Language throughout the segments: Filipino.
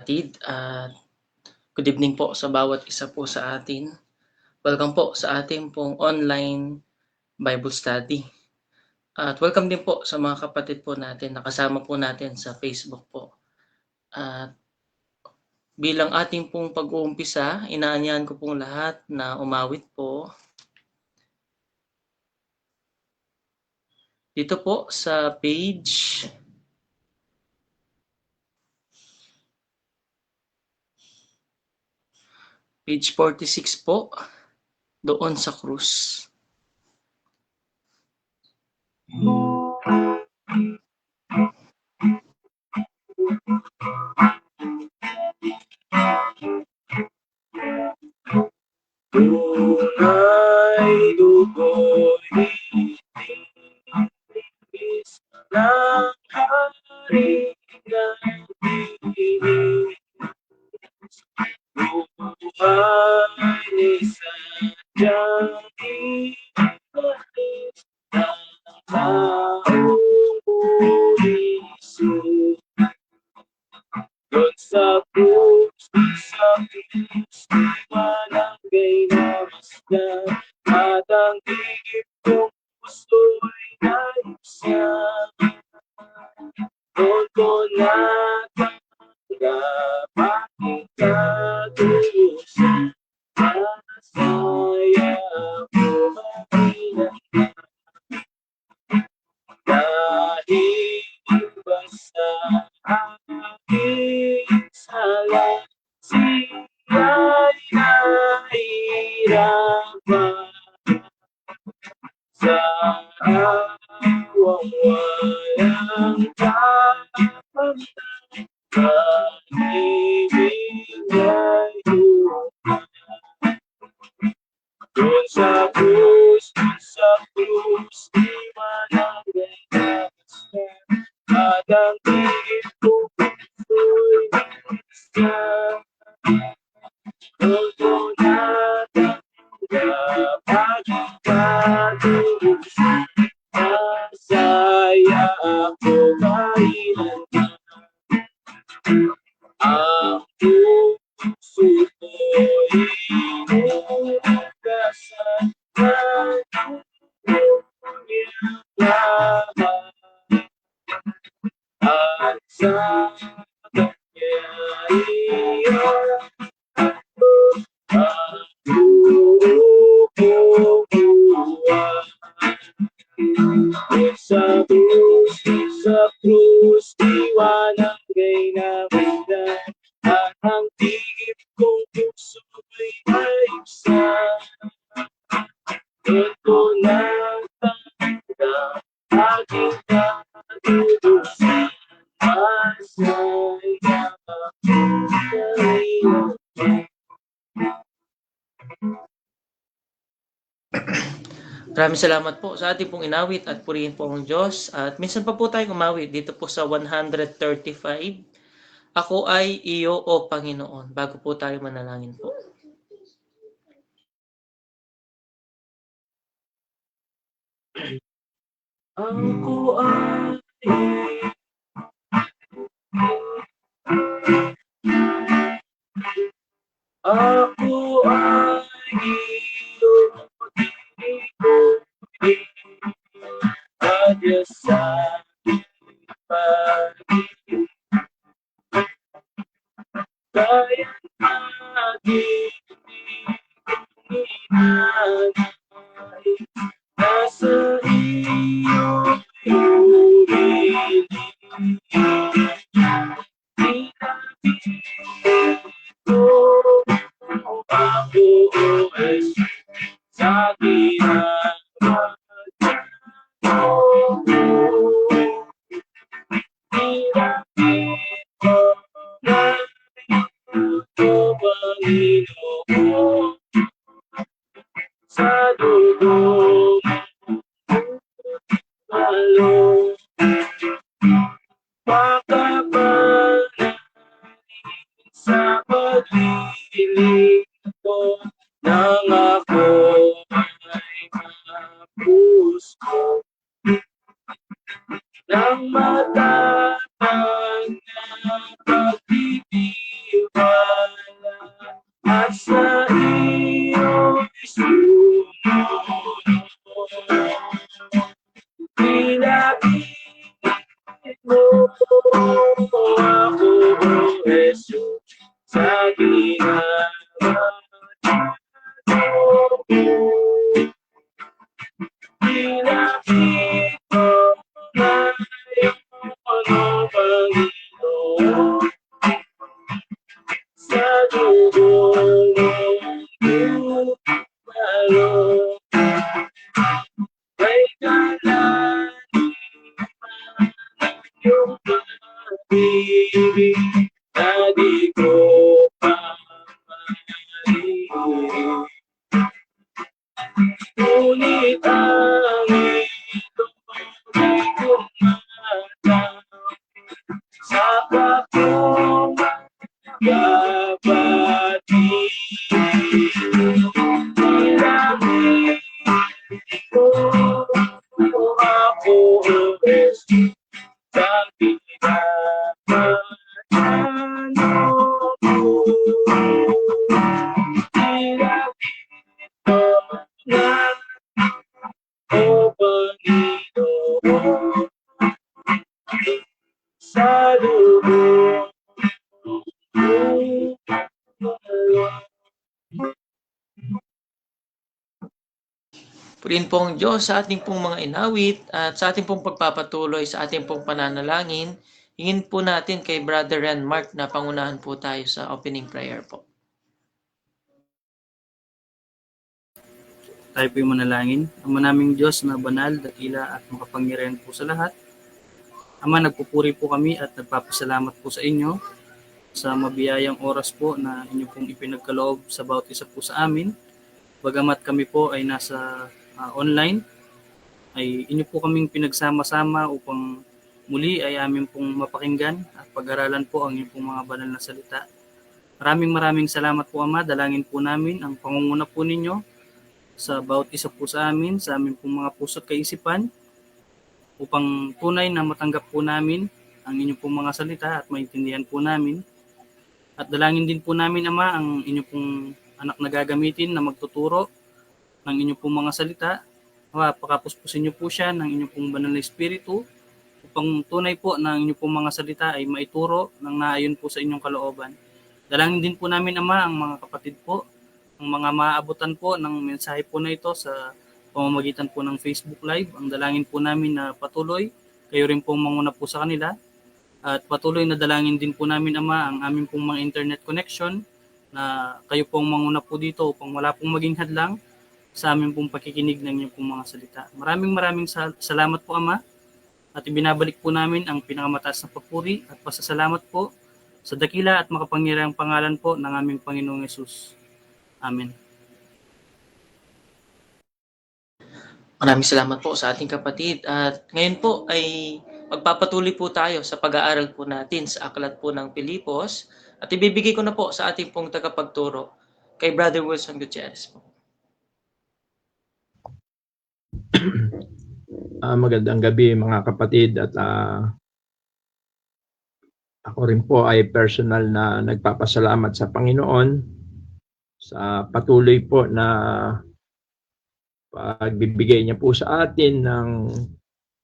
kapatid at good evening po sa bawat isa po sa atin. Welcome po sa ating pong online Bible study. At welcome din po sa mga kapatid po natin na kasama po natin sa Facebook po. At bilang ating pong pag-uumpisa, inaanyahan ko pong lahat na umawit po dito po sa page 46 po, doon sa krus. Tunay dugo'y itinigis ng hari ng Diyos. Buhay ni sadyang ipanis ng taong puliso. Doon sa krus, walang gaynamasdan, at ang higit kong puso'y naibsan. Doon ko natanggap aking katulusan, masaya ako maginanda. Dahil iba sa aking sala, siya'y nahihirapan. Sa awang walang kapantay, pag-ibig niya'y lumang. Doon sa krus, iwanan gaynamasdan, at ang higit kong puso'y naibsan. Doon ko natanggap aking katulusan, masaya ako maginanda. Ang puso ko'y inuugasan ng dugo niyang lahat, at sa kanya iyan ako ang buong buhay. Sa krus, iwanang gaynamasdan, at ang tigip kong puso'y naibsan. Doon ko natanggap aking katulusan, masaya ako maginanda. Maraming salamat po sa ating pong inawit at purihin po ang Diyos. At minsan pa po tayong umawit dito po sa 135. Ako ay iyo, O Panginoon. Bago po tayo manalangin po. Ako ay iyong tinigugin, adya sa pag-ibig. Kaya aking inanais, nasa iyo humiling. Pinapili ko ang buo ay sa ginagawa mo. Pinapili ko na ito, Panginoon, sa dugo mo. Makapanalangin sa pagliling ko, nang ako ay mapusko ng matatag na pag-ibig Jesus, sa ginagawa mo. Pinakit mo na iyong Panginoon, sa dugo mong dumalo. May kalahiman ang iyong pag-ibig na di ko pamalihin. Ngunit ang iyong di ko matanggap sa bakong kapatid. Pinakit mo ako, Jesus, sa pinagmamalasakit mo. Pinakit mo na, O Panginoon, sa dugo mong dumalo. Purihin po ang Diyos sa ating pong mga inawit at sa ating pong pagpapatuloy sa ating pong pananalangin. Hingin po natin kay Brother Ren Mark na pangunahan po tayo sa opening prayer po. Tayo po yung manalangin. Ama naming Diyos na banal, dakila at makapangyarihan po sa lahat. Ama, nagpupuri po kami at nagpapasalamat po sa inyo sa mabiyayang oras po na inyo pong ipinagkaloob sa bawat isa po sa amin. Bagamat kami po ay nasa online, ay inyo po kaming pinagsama-sama upang muli ay amin pong mapakinggan at pag-aralan po ang inyong pong mga banal na salita. Maraming salamat po Ama. Dalangin po namin ang pangunguna po ninyo sa bawat isa po sa amin, sa amin pong mga puso't kaisipan, upang tunay na matanggap po namin ang inyong pong mga salita at maintindihan po namin. At dalangin din po namin Ama ang inyong pong anak na gagamitin na magtuturo ng inyong pong mga salita. Pakapuspusin niyo po siya ng inyong pong banal na espiritu upang tunay po na ang inyong pong mga salita ay maituro ng naayon po sa inyong kalooban. Dalangin din po namin Ama ang mga kapatid po, ang mga maabutan po ng mensahe po na ito sa pamamagitan po ng Facebook Live. Ang dalangin po namin na patuloy, kayo rin pong manguna po sa kanila. At patuloy na dalangin din po namin Ama ang aming pong mga internet connection na kayo pong manguna po dito upang wala pong maging hadlang sa aming pong pakikinig ng inyong pong mga salita. Maraming salamat po Ama, at ibinabalik po namin ang pinakamataas na papuri at pasasalamat po sa dakila at makapangyarihang pangalan po ng aming Panginoong Hesus. Amen. Maraming salamat po sa ating kapatid. At ngayon po ay magpapatuloy po tayo sa pag-aaral po natin sa aklat po ng Pilipos. At ibibigay ko na po sa ating pong tagapagturo kay Brother Wilson Gutierrez po. Magandang gabi mga kapatid, at ako rin po ay personal na nagpapasalamat sa Panginoon sa patuloy po na pagbibigay niya po sa atin ng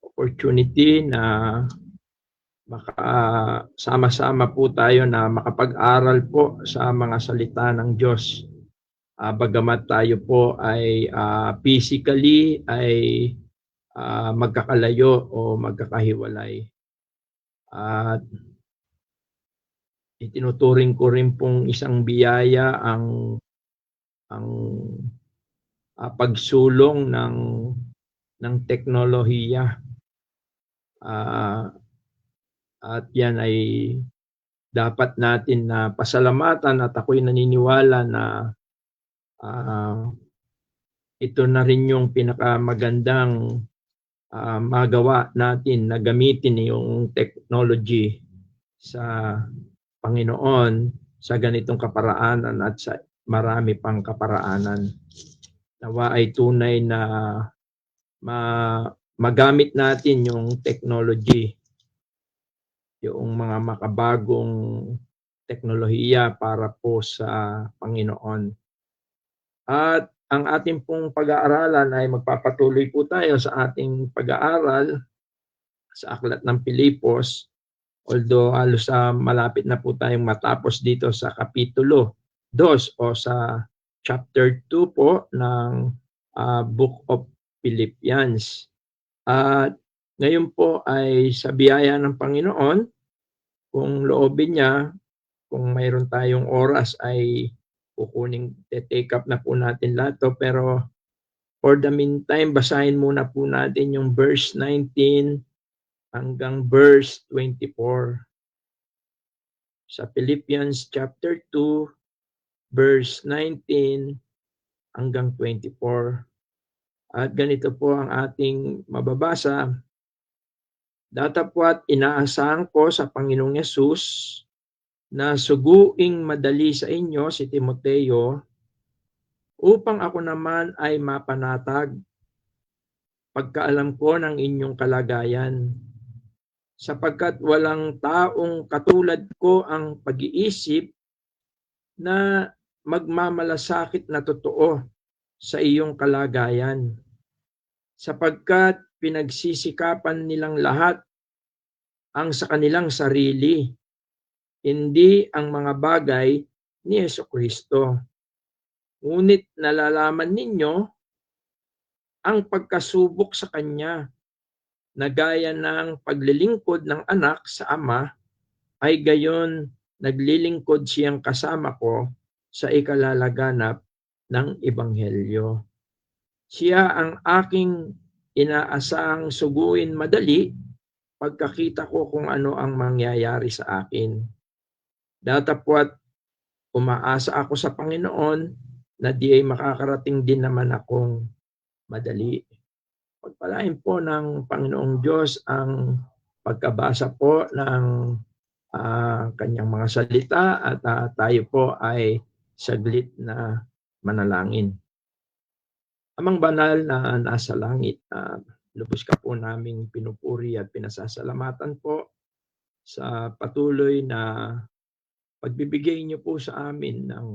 opportunity na makasama-sama po tayo na makapag-aral po sa mga salita ng Diyos. Bagamat tayo po ay physically ay magkakalayo o magkakahiwalay. At itinuturing ko rin pong isang biyaya ang pagsulong ng teknolohiya. At yan ay dapat natin na pasalamatan, at ako'y naniniwala na ito na rin yung pinakamagandang magawa natin na gamitin yung technology sa Panginoon sa ganitong kaparaanan at sa marami pang kaparaanan. Nawa ay tunay na magamit natin yung technology, yung mga makabagong teknolohiya para po sa Panginoon. At ang ating pong pag-aaralan ay magpapatuloy po tayo sa ating pag-aaral sa aklat ng Pilipos. Although halos malapit na po tayong matapos dito sa Kapitulo 2 o sa chapter 2 po ng Book of Philippians. At ngayon po ay sa biyaya ng Panginoon, kung loobin niya, kung mayroon tayong oras ay take up na po natin lahat to. Pero for the meantime, basahin muna po natin yung verse 19 hanggang verse 24. Sa Philippians chapter 2, verse 19 hanggang 24. At ganito po ang ating mababasa. Datapwat inaasahan ko sa Panginoong Yesus na suguing madali sa inyo si Timoteo upang ako naman ay mapanatag pagkaalam ko ng inyong kalagayan, sapagkat walang taong katulad ko ang pag-iisip na magmamalasakit na totoo sa iyong kalagayan, sapagkat pinagsisikapan nilang lahat ang sa kanilang sarili, hindi ang mga bagay ni Jesucristo. Ngunit nalalaman ninyo ang pagkasubok sa Kanya na gaya ng paglilingkod ng anak sa ama, ay gayon naglilingkod siyang kasama ko sa ikalalaganap ng Ebanghelyo. Siya ang aking inaasahang suguin madali pagkakita ko kung ano ang mangyayari sa akin. Datapwat umaasa ako sa Panginoon na di ay makakarating din naman akong madali. Pagpalain po ng Panginoong Diyos ang pagkabasa po ng kanyang mga salita at tayo po ay saglit na manalangin. Amang banal na nasa langit, lubos ka po naming pinupuri at pinasasalamatan po sa patuloy na pagbibigay niyo po sa amin ng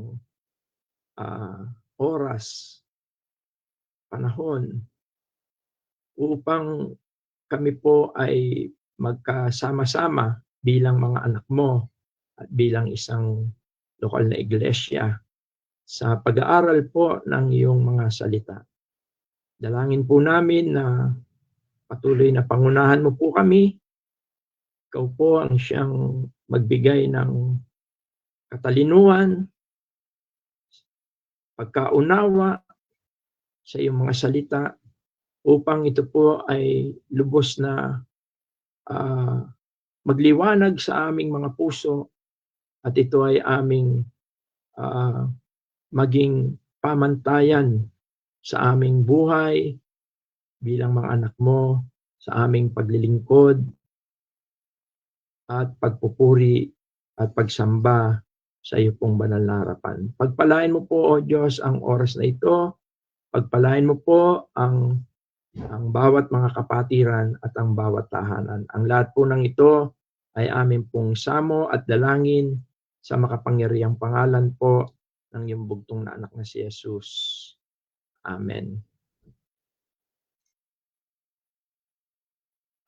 oras, panahon, upang kami po ay magkasama-sama bilang mga anak mo at bilang isang lokal na iglesia sa pag-aaral po ng iyong mga salita. Dalangin po namin na patuloy na pangunahan mo po kami. Ikaw po ang siyang magbigay ng katalinuhan, pagkaunawa sa iyong mga salita upang ito po ay lubos na magliwanag sa aming mga puso at ito ay aming maging pamantayan sa aming buhay bilang mga anak mo, sa aming paglilingkod at pagpupuri at pagsamba sa iyo pong banal na harapan. Pagpalain mo po, O Diyos, ang oras na ito. Pagpalain mo po ang bawat mga kapatiran at ang bawat tahanan. Ang lahat po ng ito ay amin pong samo at dalangin sa makapangyarihang pangalan po ng iyong bugtong na anak na si Jesus. Amen.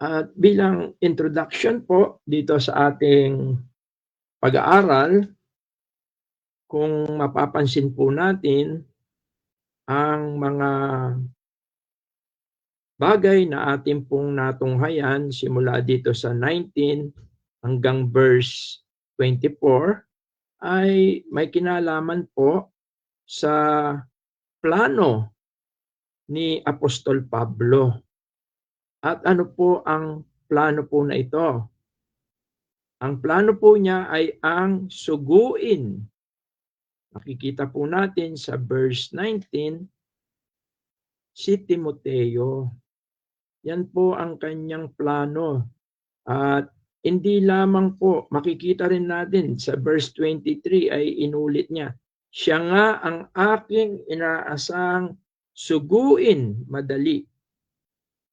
At bilang introduction po dito sa ating pag-aaral, kung mapapansin po natin, ang mga bagay na ating pong natunghayan simula dito sa 19 hanggang verse 24 ay may kinalaman po sa plano ni Apostol Pablo. At ano po ang plano po na ito? Ang plano po niya ay ang suguin. Makikita po natin sa verse 19, si Timoteo. Yan po ang kanyang plano. At hindi lamang po, makikita rin natin sa verse 23 ay inulit niya. Siya nga ang aking inaasahang suguin madali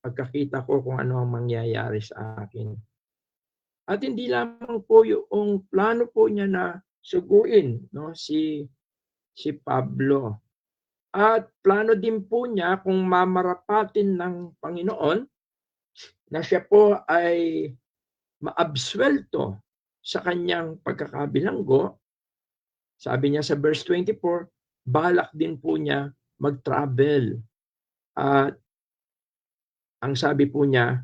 pagkakita ko kung ano ang mangyayari sa akin. At hindi lamang po yung plano po niya na suguin si Pablo. At plano din po niya kung mamarapatin ng Panginoon na siya po ay maabsuelto sa kanyang pagkakabilanggo, sabi niya sa verse 24, balak din po niya mag-travel. At ang sabi po niya,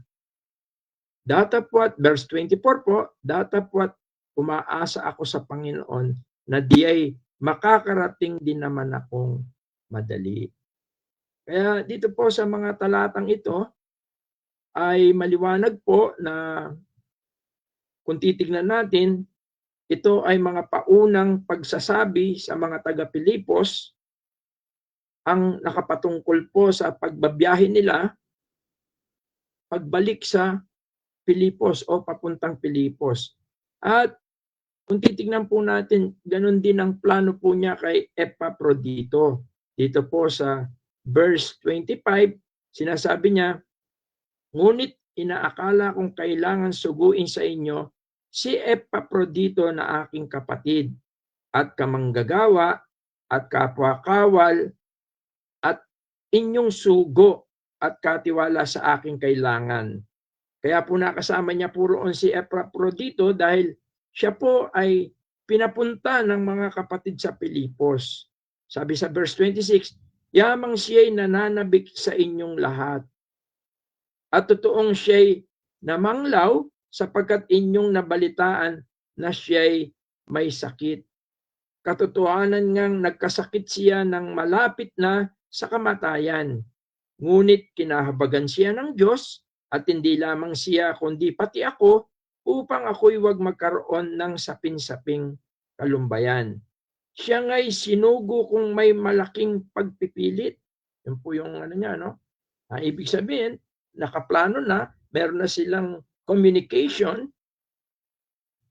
datapwat, verse 24 po, datapwat umaasa ako sa Panginoon na diay makakarating din naman akong madali. Kaya dito po sa mga talatang ito ay maliwanag po na kung titignan natin, ito ay mga paunang pagsasabi sa mga taga-Pilipos ang nakapatungkol po sa pagbabiyahe nila pagbalik sa Pilipos o papuntang Pilipos. At kung titignan po natin, ganun din ang plano po niya kay Epaprodito. Dito po sa verse 25, sinasabi niya, ngunit inaakala kong kailangan suguin sa inyo si Epaprodito na aking kapatid at kamanggagawa at kapwa-kawal at inyong sugo at katiwala sa aking kailangan. Kaya po nakasama niya po roon si Epaprodito dahil siya po ay pinapunta ng mga kapatid sa Pilipos. Sabi sa verse 26, yamang siya'y nananabik sa inyong lahat. At totoong siya'y namanglaw sapagkat inyong nabalitaan na siya'y may sakit. Katotohanan ngang nagkasakit siya ng malapit na sa kamatayan. Ngunit kinahabagan siya ng Diyos at hindi lamang siya kundi pati ako upang ako'y wag magkaroon ng sapin-saping kalumbayan. Siya nga'y sinugo kung may malaking pagpipilit. Yun po yung ano niya, no? Ibig sabihin, nakaplano na, meron na silang communication.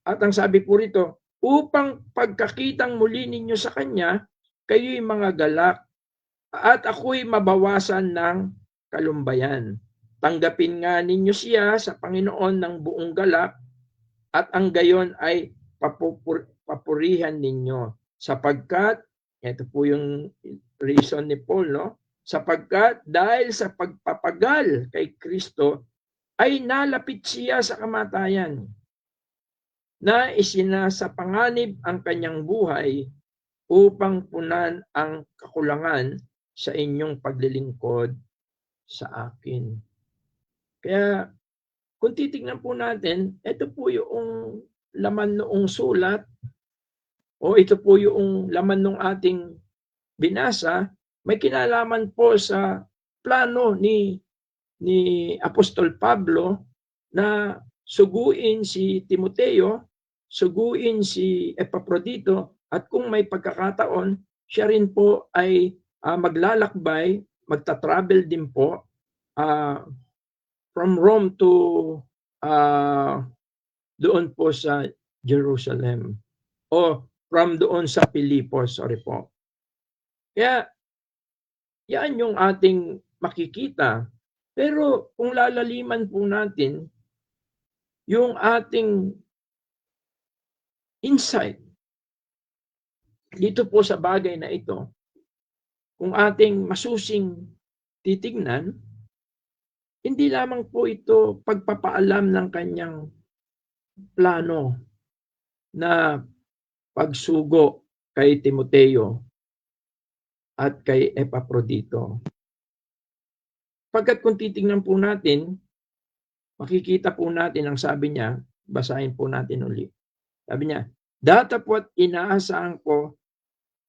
At ang sabi po rito, upang pagkakitang muli ninyo sa Kanya, kayo'y mga galak at ako'y mabawasan ng kalumbayan. Tanggapin nga ninyo siya sa Panginoon ng buong galak at ang gayon ay papurihan ninyo. Sapagkat, ito po yung reason ni Paul, no? Sapagkat dahil sa pagpapagal kay Kristo ay nalapit siya sa kamatayan na isinasapanganib ang kanyang buhay upang punan ang kakulangan sa inyong paglilingkod sa akin. Kaya kung titignan po natin, ito po yung laman noong sulat o ito po yung laman ng ating binasa, may kinalaman po sa plano ni Apostol Pablo na suguin si Timoteo, suguin si Epaprodito, at kung may pagkakataon, siya rin po ay maglalakbay, magta-travel din po from Rome to doon po sa Jerusalem o from doon sa Pilipos, sorry po. Kaya yan yung ating makikita. Pero kung lalaliman po natin yung ating insight dito po sa bagay na ito, kung ating masusing titignan, hindi lamang po ito pagpapaalam ng kanyang plano na pagsugo kay Timoteo at kay Epaprodito. Pagkat kung titignan po natin, makikita po natin ang sabi niya, basahin po natin ulit. Sabi niya, datapwat inaasahan ko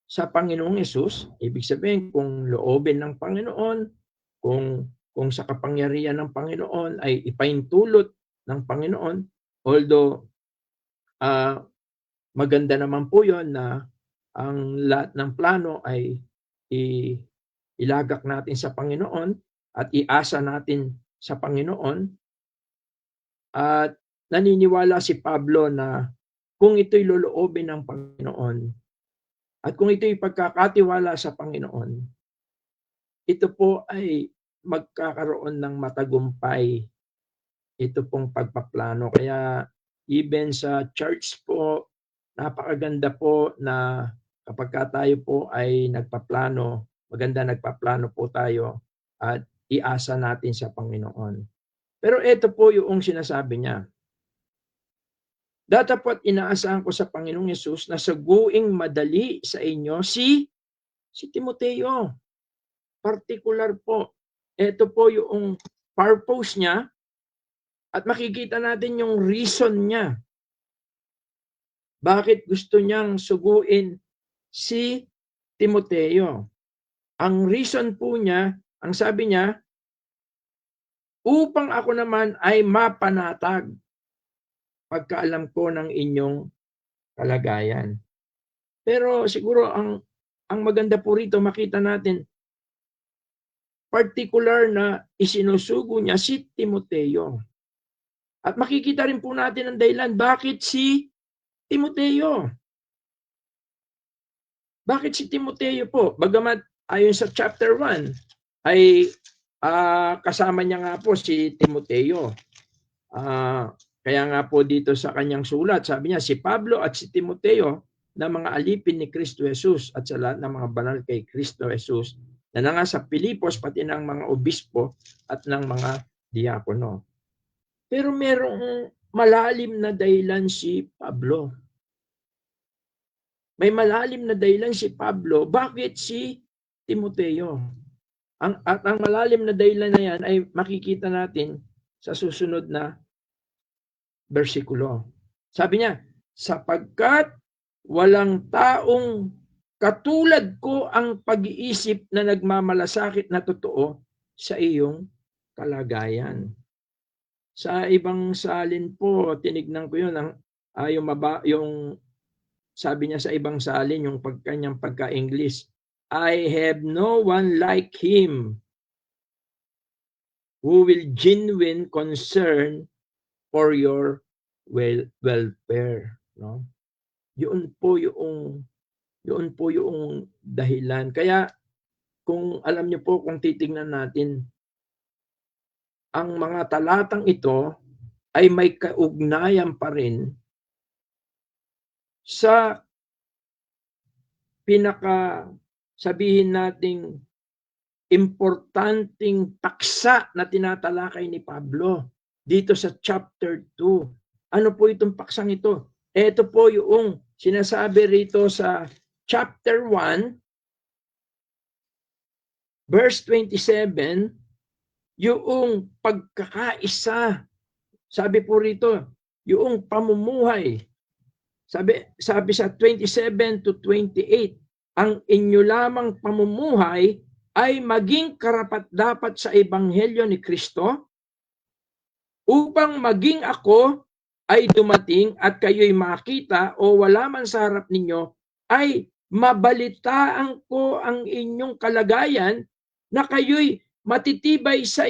sa Panginoong Hesus, ibig sabihin kung loobin ng Panginoon, kung sa kapangyarihan ng Panginoon ay ipaintulot ng Panginoon, although maganda naman po yon na ang lahat ng plano ay ilagak natin sa Panginoon at iasa natin sa Panginoon. At naniniwala si Pablo na kung ito'y loloobin ng Panginoon at kung ito'y pagkakatiwala sa Panginoon, ito po ay magkakaroon ng matagumpay. Ito pong pagpaplano. Kaya even sa church po, napakaganda po na kapag tayo po ay nagpaplano, maganda nagpaplano po tayo at iasa natin sa Panginoon. Pero ito po yung sinasabi niya. Datapwat inaasahan ko sa Panginoong Yesus na saguing madali sa inyo si Timoteo. Particular po. Ito po yung purpose niya at makikita natin yung reason niya. Bakit gusto niyang suguin si Timoteo? Ang reason po niya, ang sabi niya, upang ako naman ay mapanatag pagkaalam ko ng inyong kalagayan. Pero siguro ang maganda po rito makita natin particular na isinusugo niya si Timoteo. At makikita rin po natin ang dahilan bakit si Timoteo. Bakit si Timoteo po? Bagamat ayon sa chapter 1 ay kasama niya nga po si Timoteo. Kaya nga po dito sa kanyang sulat, sabi niya si Pablo at si Timoteo na mga alipin ni Kristo Jesus at sa lahat ng mga banal kay Kristo Jesus na nga sa Pilipos pati ng mga obispo at ng mga diakono. Pero merong malalim na dahilan si Pablo. May malalim na dahilan si Pablo. Bakit si Timoteo? At ang malalim na dahilan na yan ay makikita natin sa susunod na versikulo. Sabi niya, sapagkat walang taong katulad ko ang pag-iisip na nagmamalasakit na totoo sa iyong kalagayan. Sa ibang salin po, tinignan ko yun, yung sabi niya sa ibang salin, yung kanyang pagka-English, I have no one like him who will genuine concern for your welfare. No? Yun po yung dahilan. Kaya kung alam niyo po, kung titingnan natin, ang mga talatang ito ay may kaugnayan pa rin sa sabihin nating importanteng paksa na tinatalakay ni Pablo dito sa chapter 2. Ano po itong paksang ito? Ito po yung sinasabi rito sa chapter 1, verse 27, yung pagkakaisa. Sabi po rito, yung pamumuhay. Sabi sa 27 to 28, ang inyo lamang pamumuhay ay maging karapat-dapat sa ebanghelyo ni Kristo upang maging ako ay dumating at kayo'y makita o wala man sa harap ninyo ay mabalitaan ko ang inyong kalagayan na kayo'y matitibay sa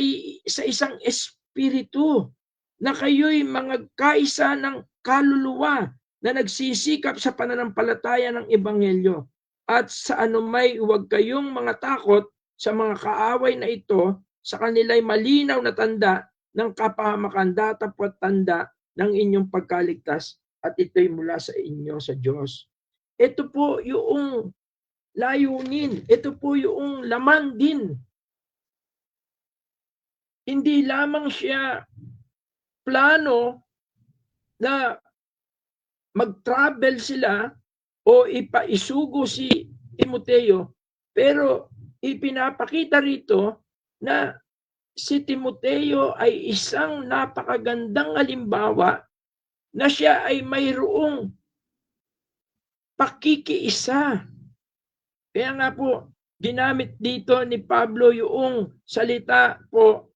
isang espiritu, na kayo'y mga kaisa ng kaluluwa na nagsisikap sa pananampalataya ng ebanghelyo. At sa anumay huwag kayong mga takot sa mga kaaway na ito, sa kanila'y malinaw na tanda ng kapahamakan, datapwat tanda ng inyong pagkaligtas at ito'y mula sa inyo sa Diyos. Ito po yung layunin. Ito po yung laman din. Hindi lamang siya plano na mag-travel sila o ipaisugo si Timoteo, pero ipinapakita rito na si Timoteo ay isang napakagandang halimbawa na siya ay mayroong pakikiisa. Kaya nga po, ginamit dito ni Pablo yung salita po,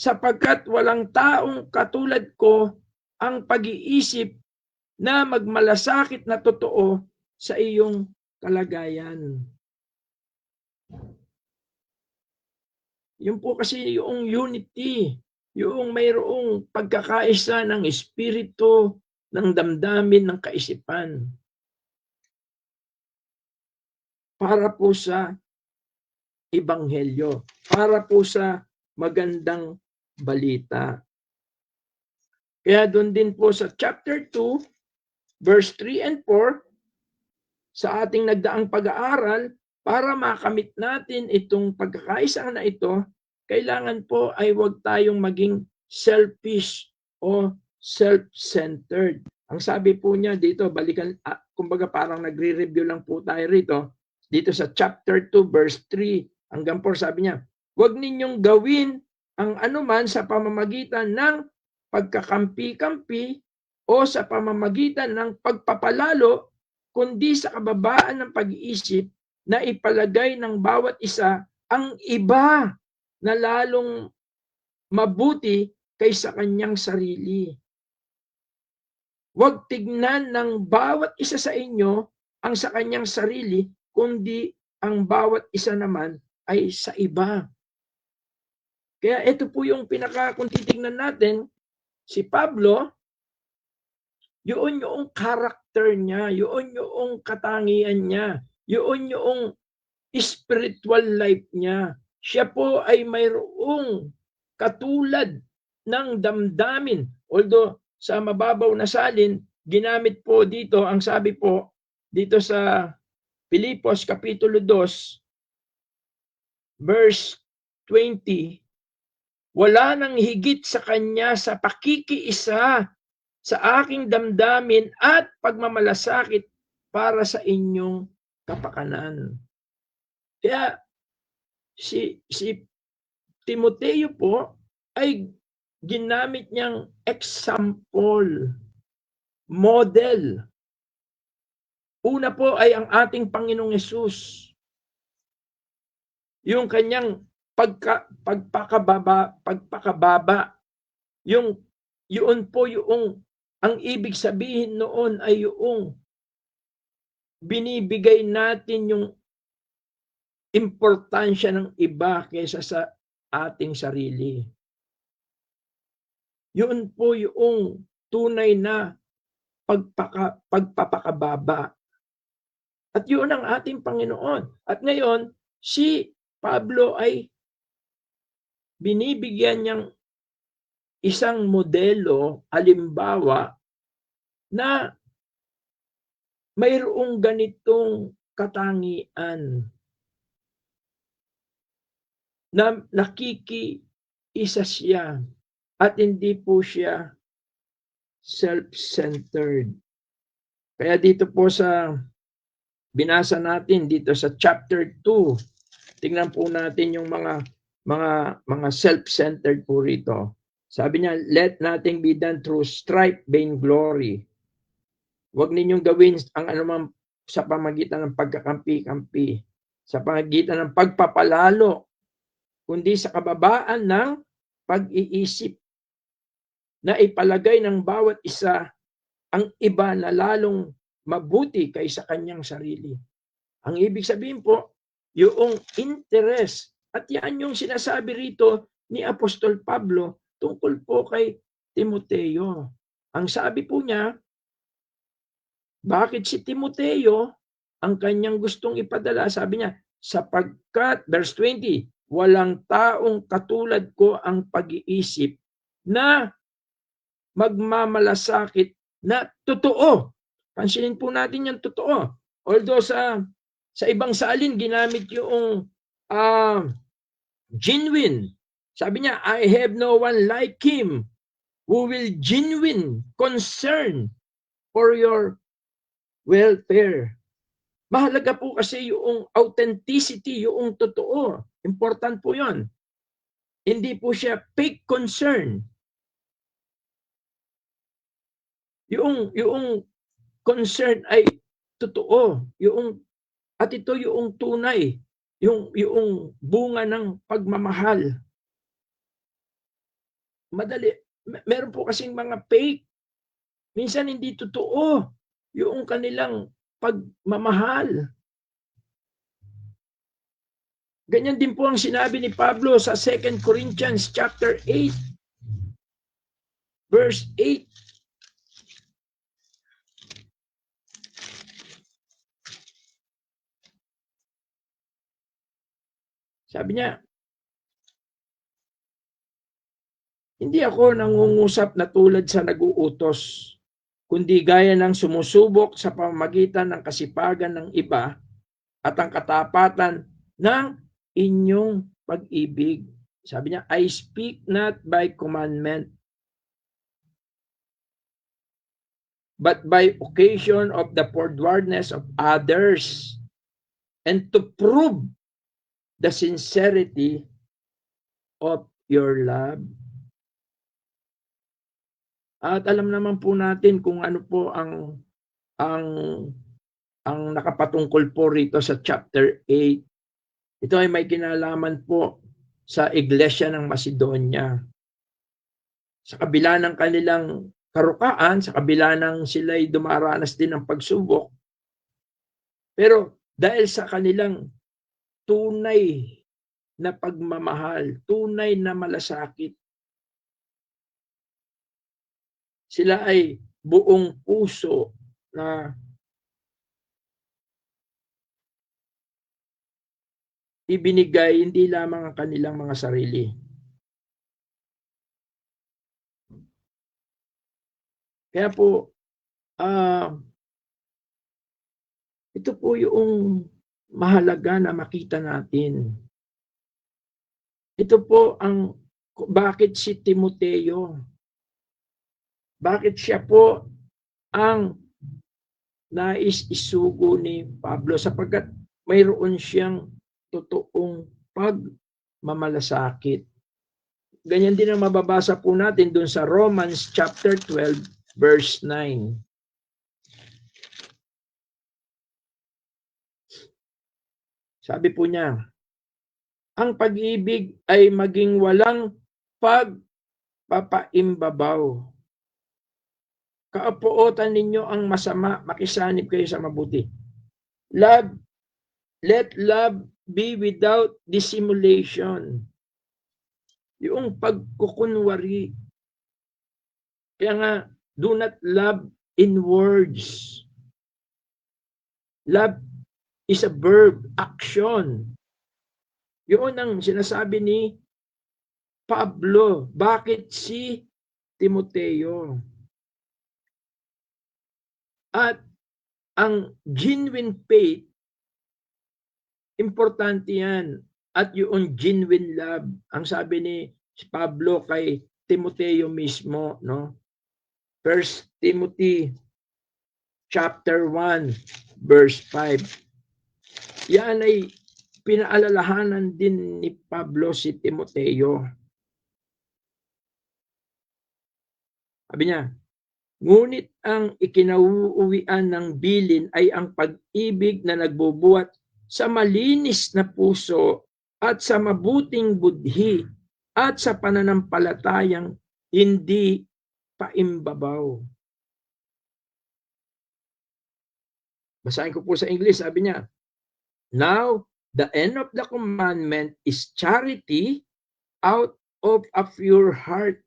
sapagkat walang taong katulad ko ang pag-iisip na magmalasakit na totoo sa iyong kalagayan. Yun po kasi yung unity, yung mayroong pagkakaisa ng espiritu, ng damdamin, ng kaisipan. Para po sa ebanghelyo, para po sa magandang balita. Kaya doon din po sa chapter 2, verse 3 and 4, sa ating nagdaang pag-aaral, para makamit natin itong pagkakaisa na ito, kailangan po ay huwag tayong maging selfish o self-centered. Ang sabi po niya dito, balikan, kumbaga parang nagre-review lang po tayo rito. Dito sa chapter 2, verse 3 hanggang 4, sabi niya, huwag ninyong gawin ang anuman sa pamamagitan ng pagkakampi-kampi o sa pamamagitan ng pagpapalalo, kundi sa kababaan ng pag-iisip na ipalagay ng bawat isa ang iba na lalong mabuti kaysa kanyang sarili. Huwag tignan ng bawat isa sa inyo ang sa kanyang sarili, kundi ang bawat isa naman ay sa iba. Kaya ito po yung kung titignan natin, si Pablo, yun yung character niya, yun yung katangian niya, yun yung spiritual life niya. Siya po ay mayroong katulad ng damdamin. Although sa mababaw na salin, ginamit po dito, ang sabi po dito sa Filipos Kapitulo 2, verse 20, wala nang higit sa kanya sa pakikiisa sa aking damdamin at pagmamalasakit para sa inyong kapakanan. Kaya si Timoteo po ay ginamit niyang example, model. Una po ay ang ating Panginoong Hesus. Yung kanyang pagpakababa. Yun po yung, ang ibig sabihin noon ay yung binibigay natin yung importansya ng iba kaysa sa ating sarili. Yun po yung tunay na pagpapakababa. At yun ang ating Panginoon. At ngayon, si Pablo ay binibigyan niyang isang modelo, halimbawa, na mayroong ganitong katangian na nakikiisa siya at hindi po siya self-centered. Kaya dito po sa binasa natin dito sa chapter 2, tingnan po natin yung mga self-centered po rito. Sabi niya, let nothing be done through strife, vainglory. Huwag ninyong gawin ang anumang sa pamagitan ng pagkakampi-kampi, sa pamagitan ng pagpapalalo, kundi sa kababaan ng pag-iisip na ipalagay ng bawat isa ang iba na lalong mabuti kaysa kanyang sarili. Ang ibig sabihin po, yung interest, at yan yung sinasabi rito ni Apostol Pablo tungkol po kay Timoteo. Ang sabi po niya, bakit si Timoteo ang kanyang gustong ipadala? Sabi niya, sapagkat, verse 20, walang taong katulad ko ang pag-iisip na magmamalasakit na totoo. Pansinin po natin yung totoo. Although sa ibang salin, ginamit yung genuine. Sabi niya, I have no one like him who will genuine concern for your welfare. Mahalaga po kasi yung authenticity, yung totoo. Important po yun. Hindi po siya fake concern. Yung concern ay totoo. At ito yung tunay. Yung bunga ng pagmamahal. Madali. Meron po kasing mga fake. Minsan hindi totoo yung kanilang pagmamahal. Ganyan din po ang sinabi ni Pablo sa 2 Corinthians chapter 8, verse 8. Sabi niya, hindi ako nangungusap na tulad sa nag-uutos, kundi gaya ng sumusubok sa pamamagitan ng kasipagan ng iba at ang katapatan ng inyong pag-ibig. Sabi niya, I speak not by commandment, but by occasion of the forwardness of others, and to prove the sincerity of your love. At alam naman po natin kung ano po ang nakapatungkol po rito sa chapter 8. Ito ay may kinalaman po sa Iglesia ng Macedonia. Sa kabila ng kanilang karukaan, sa kabila ng sila'y dumaranas din ng pagsubok, pero dahil sa kanilang tunay na pagmamahal, tunay na malasakit, sila ay buong puso na ibinigay hindi lamang ang kanilang mga sarili. Kaya po, ito po yung mahalaga na makita natin. Ito po ang bakit si Timoteo, bakit siya po ang nais isugo ni Pablo, sapagkat mayroon siyang totoong pagmamalasakit. Ganyan din ang mababasa po natin dun sa Romans chapter 12 verse 9. Sabi po niya, ang pag-ibig ay maging walang pagpapaimbabaw. Kaapuotan ninyo ang masama, makisanib kayo sa mabuti. Let love be without dissimulation. Yung pagkukunwari. Kaya nga, do not love in words. Love is a verb, action. Yun ang sinasabi ni Pablo. Bakit si Timoteo? At ang genuine faith, importante yan. At yung genuine love, ang sabi ni Pablo kay Timoteo mismo, no? 1 Timothy chapter 1 verse 5. Yan ay pinaalalahanan din ni Pablo si Timoteo. Sabi niya, ngunit ang ikinauuwian ng bilin ay ang pag-ibig na nagbubuhat sa malinis na puso at sa mabuting budhi at sa pananampalatayang hindi paimbabaw. Basahin ko po sa English, sabi niya, now, the end of the commandment is charity out of a pure heart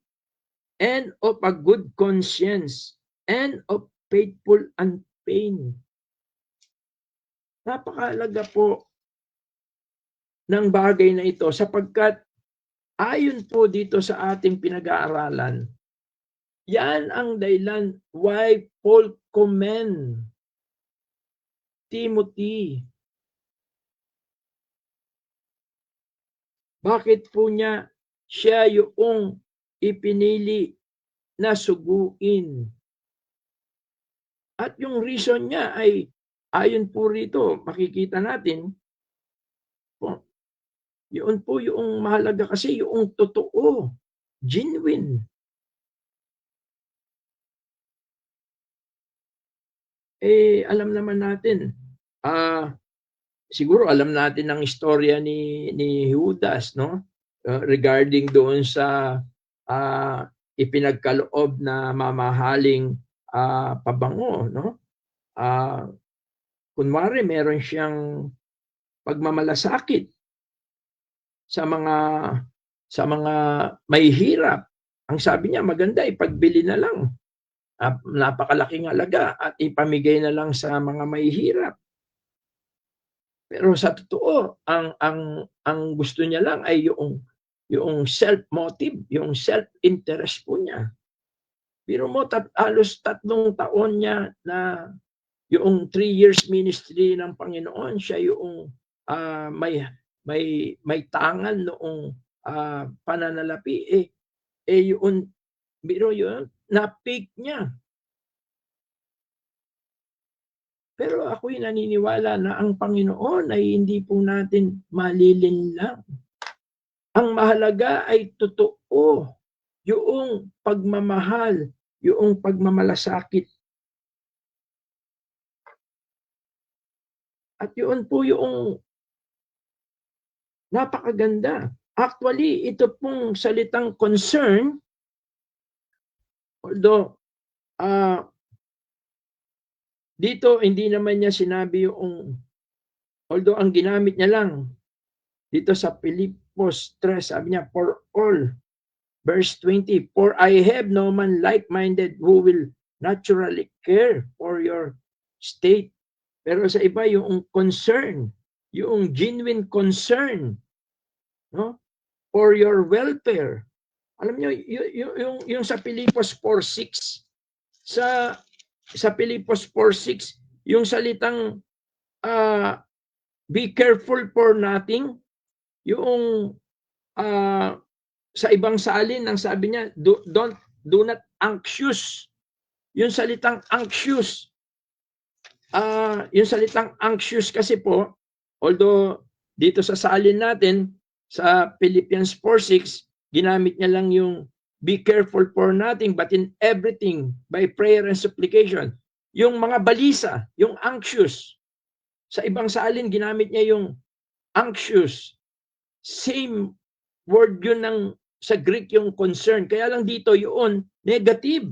and of a good conscience and of faithful and pain. Napakalaga po ng bagay na ito sapagkat ayon po dito sa ating pinag-aaralan, yan ang dahilan why Paul commend Timothy. Bakit po niya siya yung ipinili na suguin? At yung reason niya ay ayon po rito, makikita natin, yun po yung mahalaga kasi yung totoo, genuine. Alam naman natin, siguro alam natin ang istorya ni Judas, no? Regarding doon sa ipinagkaloob na mamahaling pabango, no? Kunwari meron siyang pagmamalasakit sa mga may hirap. Ang sabi niya, maganda ipagbili na lang. Napakalaking halaga at ipamigay na lang sa mga may hirap. Pero sa totoo, ang gusto niya lang ay yung self-motive, yung self-interest po niya. Pero mo, halos 3 taon niya na yung 3 years ministry ng Panginoon, siya yung may tangan noong pananalapi. Yun, biro yun, na-peak niya. Pero ako'y naniniwala na ang Panginoon ay hindi po natin malilinlang. Ang mahalaga ay totoo, yung pagmamahal, yung pagmamalasakit. At yun po yung napakaganda. Actually, ito pong salitang concern, although dito hindi naman niya sinabi yung, although ang ginamit niya lang dito sa Filipos 3, sabi niya, for all, verse 20, for I have no man like-minded who will naturally care for your state. Pero sa iba, yung concern, yung genuine concern, no? For your welfare. Alam niyo, yung sa Filipos 4:6, sa Filipos 4:6, yung salitang be careful for nothing, yung sa ibang salin, ang sabi niya, do not anxious. Yung salitang anxious, yung salitang anxious kasi po, although dito sa salin natin, sa Philippians 4:6, ginamit niya lang yung be careful for nothing, but in everything, by prayer and supplication. Yung mga balisa, yung anxious, sa ibang salin, ginamit niya yung anxious. Same word yun sa Greek yung concern. Kaya lang dito yun, negative.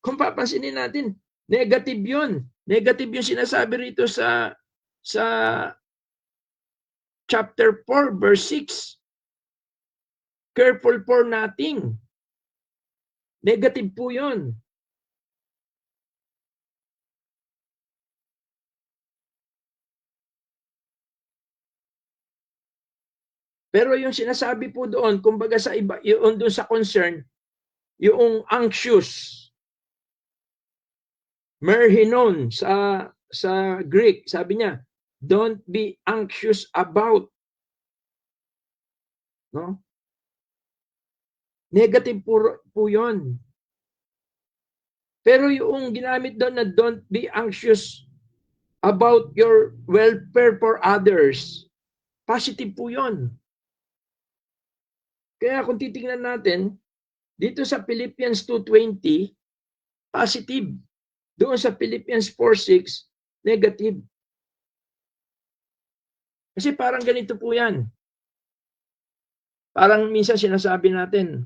Kung papansinin natin, negative yun. Negative yung sinasabi rito sa chapter 4, verse 6. Careful for nothing. Negative po yun. Pero yung sinasabi po doon, kumbaga sa iba, yung doon sa concern, yung anxious, merhinon sa Greek, sabi niya, don't be anxious about. No? Negative po yun. Pero yung ginamit doon na don't be anxious about your welfare for others, positive po yun. Kaya kung titingnan natin, dito sa Philippians 2:20, positive. Doon sa Philippians 4:6, negative. Kasi parang ganito po yan. Parang minsan sinasabi natin,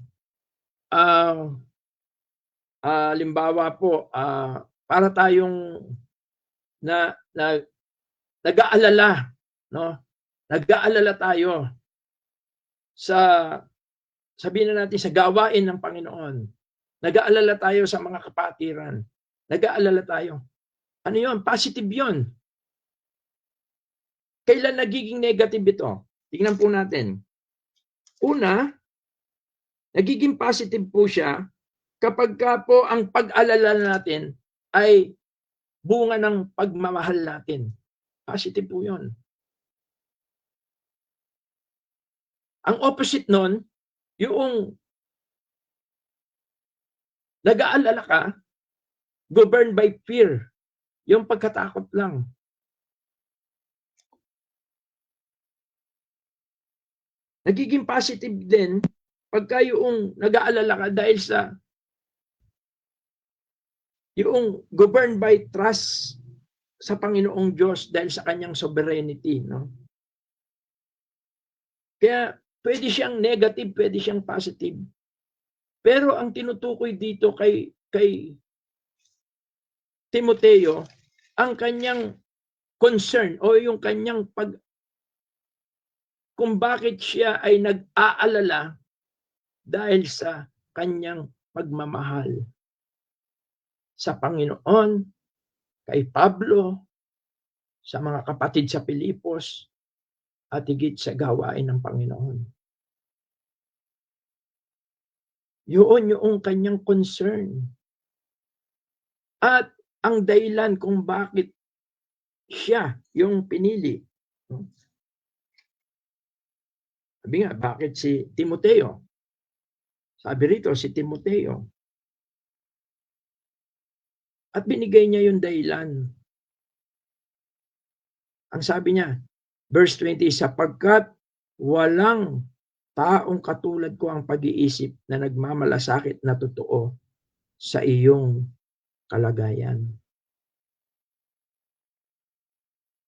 limbawa po, para tayong nag-aalala, no? Nag-aalala tayo sa, sabihin na natin, sa gawain ng Panginoon. Nag-aalala tayo sa mga kapatiran. Nag-aalala tayo. Ano yun? Positive yun. Kailan nagiging negative ito? Tingnan po natin. Una, nagiging positive po siya kapag ka po ang pag-alala natin ay bunga ng pagmamahal natin. Positive po yun. Ang opposite nun, yung nag-aalala ka, governed by fear. Yung pagkatakot lang. Nagiging positive din pagka yung nag-aalala ka dahil sa yung governed by trust sa Panginoong Diyos dahil sa kanyang sovereignty, no? Kaya pwede siyang negative, pwede siyang positive. Pero ang tinutukoy dito kay Timoteo, ang kanyang concern o yung kanyang kung bakit siya ay nag-aalala dahil sa kanyang pagmamahal sa Panginoon, kay Pablo, sa mga kapatid sa Pilipos, at higit sa gawain ng Panginoon. Yun yung kanyang concern. At ang dahilan kung bakit siya yung pinili. Sabi nga, bakit si Timoteo? Sabi rito, si Timoteo. At binigay niya yung dahilan. Ang sabi niya, verse 20, sapagkat walang taong katulad ko ang pag-iisip na nagmamalasakit na totoo sa iyong kalagayan.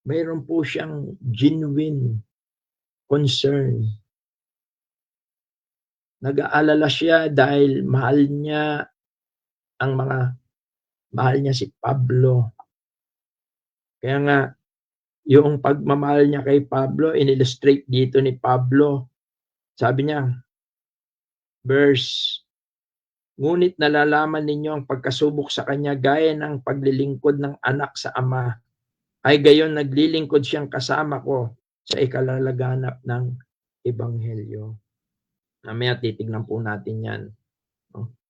Mayroon po siyang genuine concern. Nag-aalala siya dahil mahal niya si Pablo. Kaya nga, yung pagmamahal niya kay Pablo, in-illustrate dito ni Pablo. Sabi niya, verse, ngunit nalalaman ninyo ang pagkasubok sa kanya gaya ng paglilingkod ng anak sa ama. Ay gayon naglilingkod siyang kasama ko sa ikalalaganap ng Ebanghelyo. Mamaya titignan po natin yan.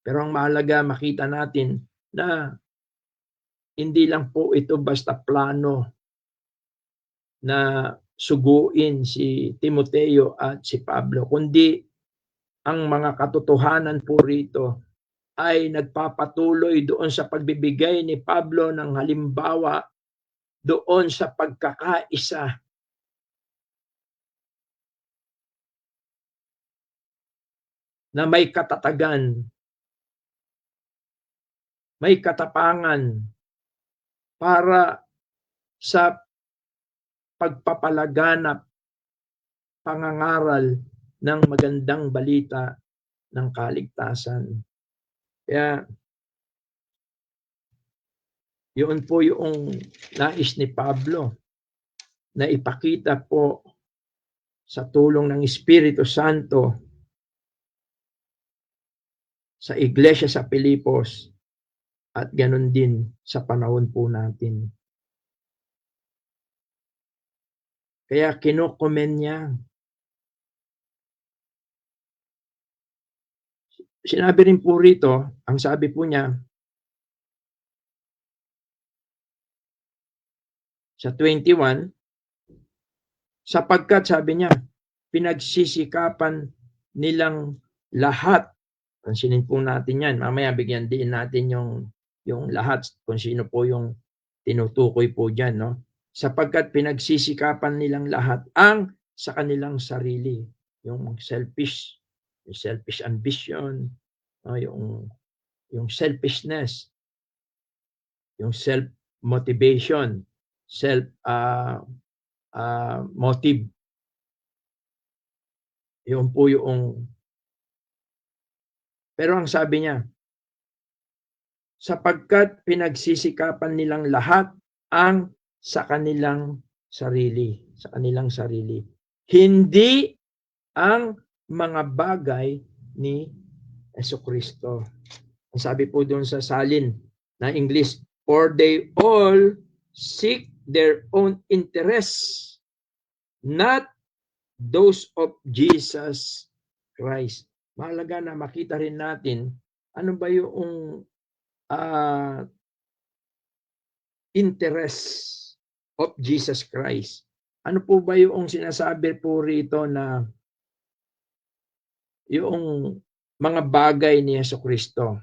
Pero ang mahalaga makita natin na hindi lang po ito basta plano na suguin si Timoteo at si Pablo, kundi ang mga katotohanan po rito ay nagpapatuloy doon sa pagbibigay ni Pablo ng halimbawa doon sa pagkakaisa na may katatagan, may katapangan para sa pagpapalaganap, pangangaral ng magandang balita ng kaligtasan. Kaya yun po yung nais ni Pablo na ipakita po sa tulong ng Espiritu Santo sa iglesia sa Pilipos at ganun din sa panahon po natin. Kaya kinokomment niya. Sinabi rin po rito, ang sabi po niya, sa 21, sapagkat sabi niya, pinagsisikapan nilang lahat. Pansinin po natin yan. Mamaya bigyan din natin yung lahat kung sino po yung tinutukoy po dyan. No? Sapagkat pinagsisikapan nilang lahat ang sa kanilang sarili. Yung selfish ambition, yung selfishness, yung self-motivation, motive. Yun po yung. Pero ang sabi niya, sapagkat pinagsisikapan nilang lahat ang sa kanilang sarili. Sa kanilang sarili. Hindi ang mga bagay ni Jesucristo. Ang sabi po doon sa salin na English, for they all seek their own interests, not those of Jesus Christ. Mahalaga na makita rin natin ano ba yung interest of Jesus Christ. Ano po ba yung sinasabi po rito na yung mga bagay ni Jesucristo?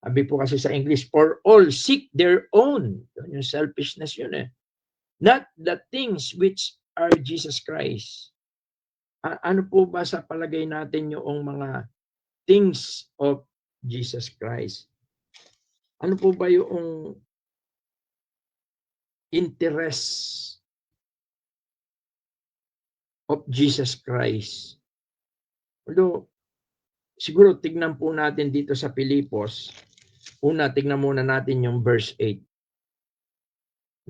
Sabi po kasi sa English, for all seek their own. Yung selfishness yun eh. Not the things which are Jesus Christ. Ano po ba sa palagay natin yung mga things of Jesus Christ? Ano po ba yung interest of Jesus Christ? Although, siguro tignan po natin dito sa Pilipos. Una, tignan muna natin yung verse 8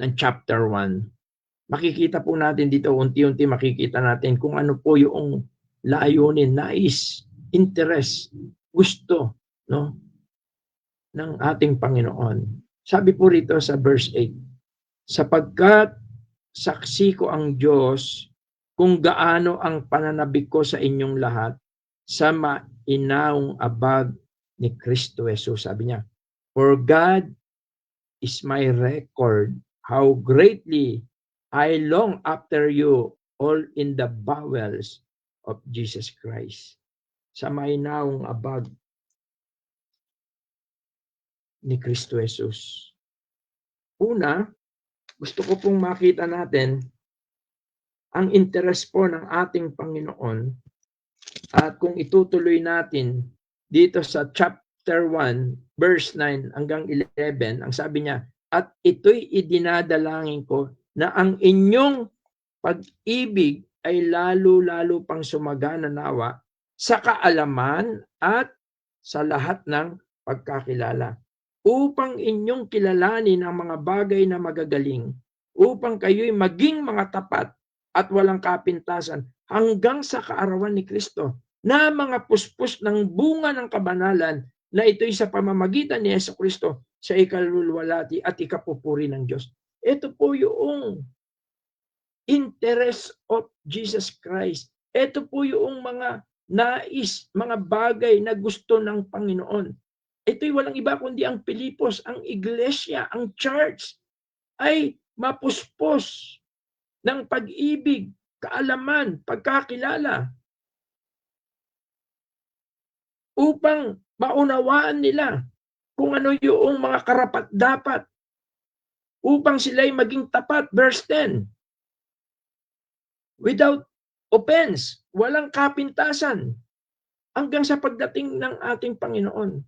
ng chapter 1. Makikita po natin dito, unti-unti makikita natin kung ano po yung layunin, nais, interest, gusto, no, ng ating Panginoon. Sabi po rito sa verse 8, sapagkat saksi ko ang Diyos kung gaano ang pananabik ko sa inyong lahat sa mainawang abag ni Kristo Jesus. Sabi niya, for God is my record, how greatly I long after you all in the bowels of Jesus Christ. Sa mainawang abag ni Kristo Jesus. Una, gusto ko pong makita natin ang interes po ng ating Panginoon at kung itutuloy natin dito sa chapter 1, verse 9 hanggang 11, ang sabi niya, at ito'y idinadalangin ko na ang inyong pag-ibig ay lalo-lalo pang sumagana nawa sa kaalaman at sa lahat ng pagkakilala, upang inyong kilalanin ang mga bagay na magagaling, upang kayo'y maging mga tapat at walang kapintasan hanggang sa kaarawan ni Kristo, na mga puspos ng bunga ng kabanalan na ito'y sa pamamagitan ni Jesucristo sa ikalulwalhati at ikapupuri ng Diyos. Ito po yung interest of Jesus Christ. Ito po yung mga nais, mga bagay na gusto ng Panginoon. Ito'y walang iba kundi ang Pilipos, ang iglesia, ang church ay mapuspos ng pag-ibig, kaalaman, pagkakilala upang maunawaan nila kung ano yung mga karapat-dapat upang sila'y maging tapat. Verse 10, without offense, walang kapintasan hanggang sa pagdating ng ating Panginoon,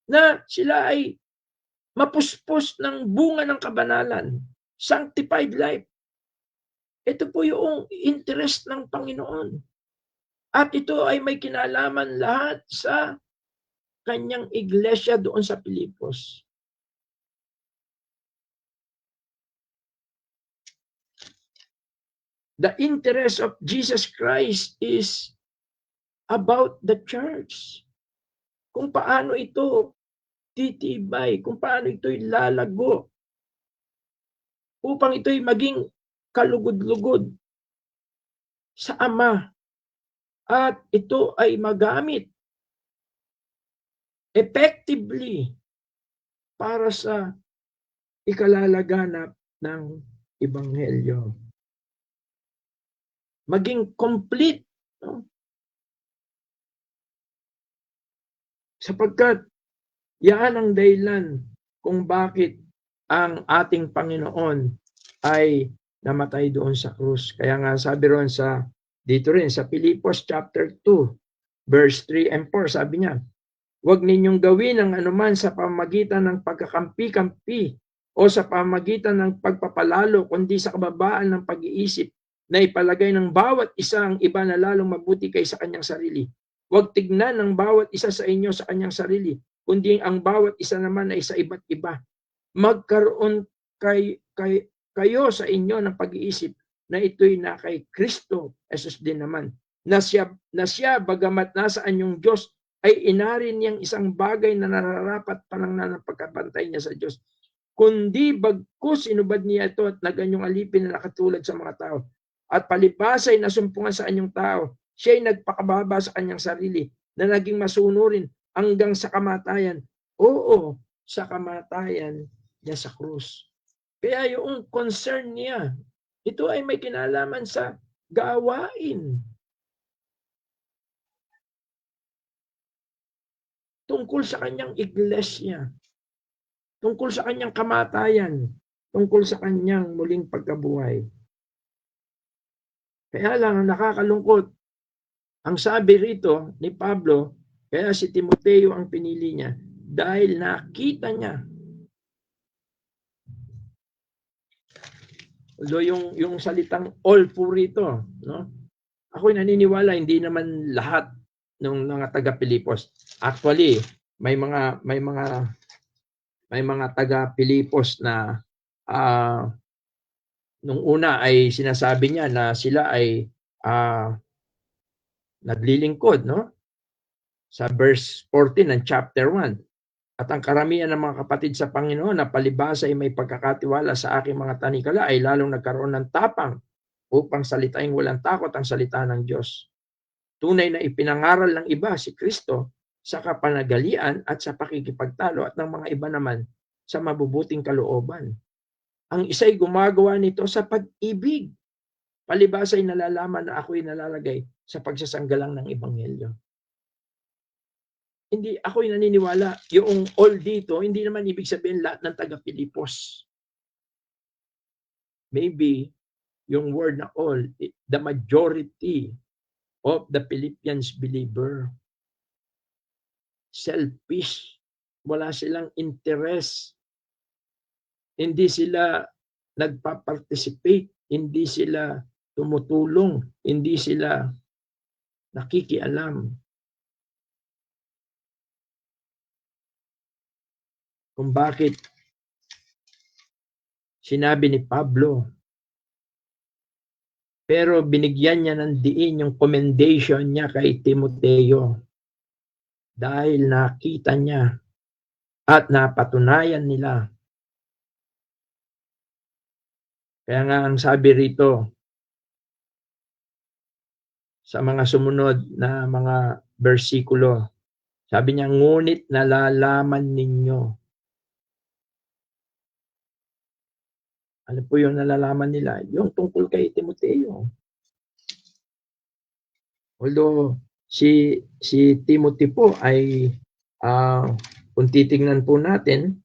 na sila ay mapuspos ng bunga ng kabanalan, sanctified life. Ito po yung interest ng Panginoon. At ito ay may kinalaman lahat sa kanyang iglesia doon sa Pilipos. The interest of Jesus Christ is about the church. Kung paano ito titibay, kung paano ito'y lalago, upang ito'y maging kalugod-lugod sa Ama. At ito ay magamit effectively para sa ikalalaganap ng Ebanghelyo. Maging complete, no? Sapagkat yan ang dahilan kung bakit ang ating Panginoon ay namatay doon sa krus. Kaya nga sabi ron dito rin sa Filipos chapter 2, verse 3 and 4, sabi niya, huwag ninyong gawin ang anuman sa pamamagitan ng pagkakampi-kampi o sa pamamagitan ng pagpapalalo, kundi sa kababaan ng pag-iisip na ipalagay ng bawat isa ang iba na lalong mabuti kaysa kanyang sarili. Huwag tignan ng bawat isa sa inyo sa kanyang sarili, kundi ang bawat isa naman ay sa iba't iba. Magkaroon kayo sa inyo ng pag-iisip na ito'y na kay Kristo Jesus din naman. Na siya bagamat nasaan yung Diyos, ay inarin niyang isang bagay na nararapat panangnan ng pagkapantay niya sa Diyos. Kundi bagkus inubad niya ito at naganyong alipin na nakatulad sa mga tao. At palibas ay nasumpungan sa kanyang tao, siya ay nagpakababa sa kanyang sarili na naging masunurin hanggang sa kamatayan. Oo, sa kamatayan niya sa krus. Kaya yung concern niya, ito ay may kinalaman sa gawain. Tungkol sa kanyang iglesia, tungkol sa kanyang kamatayan, tungkol sa kanyang muling pagkabuhay. Kaya lang nakakalungkot, ang sabi rito ni Pablo, kaya si Timoteo ang pinili niya dahil nakita niya. Although yung salitang all po rito, no? Ako'y naniniwala hindi naman lahat ng mga taga-Pilipos. Actually, may mga taga-Pilipos na nung una ay sinasabi niya na sila ay naglilingkod, no? Sa verse 14 ng chapter 1. At ang karamihan ng mga kapatid sa Panginoon na palibhasa ay may pagkakatiwala sa aking mga tanikala ay lalong nagkaroon ng tapang upang salitain walang takot ang salita ng Diyos. Tunay na ipinangaral ng iba si Kristo sa kapanagalian at sa pakikipagtalo at ng mga iba naman sa mabubuting kalooban. Ang isa'y gumagawa nito sa pag-ibig. Palibhasa ay nalalaman na ako'y nalalagay sa pagsasanggalang ng Ebanghelyo. Hindi, ako'y naniniwala, yung all dito, hindi naman ibig sabihin lahat ng taga-Pilipos. maybe yung word na all, the majority of the Philippians believer, selfish, wala silang interest, hindi sila nagpa-participate, hindi sila tumutulong, hindi sila nakikialam kung bakit sinabi ni Pablo. Pero binigyan niya ng diin yung commendation niya kay Timoteo dahil nakita niya at napatunayan nila. Kaya nga ang sabi rito sa mga sumunod na mga bersikulo, sabi niya, ngunit nalalaman ninyo. Ano po yung nalalaman nila? Yung tungkol kay Timoteo. Although si Timothy po ay kung titingnan po natin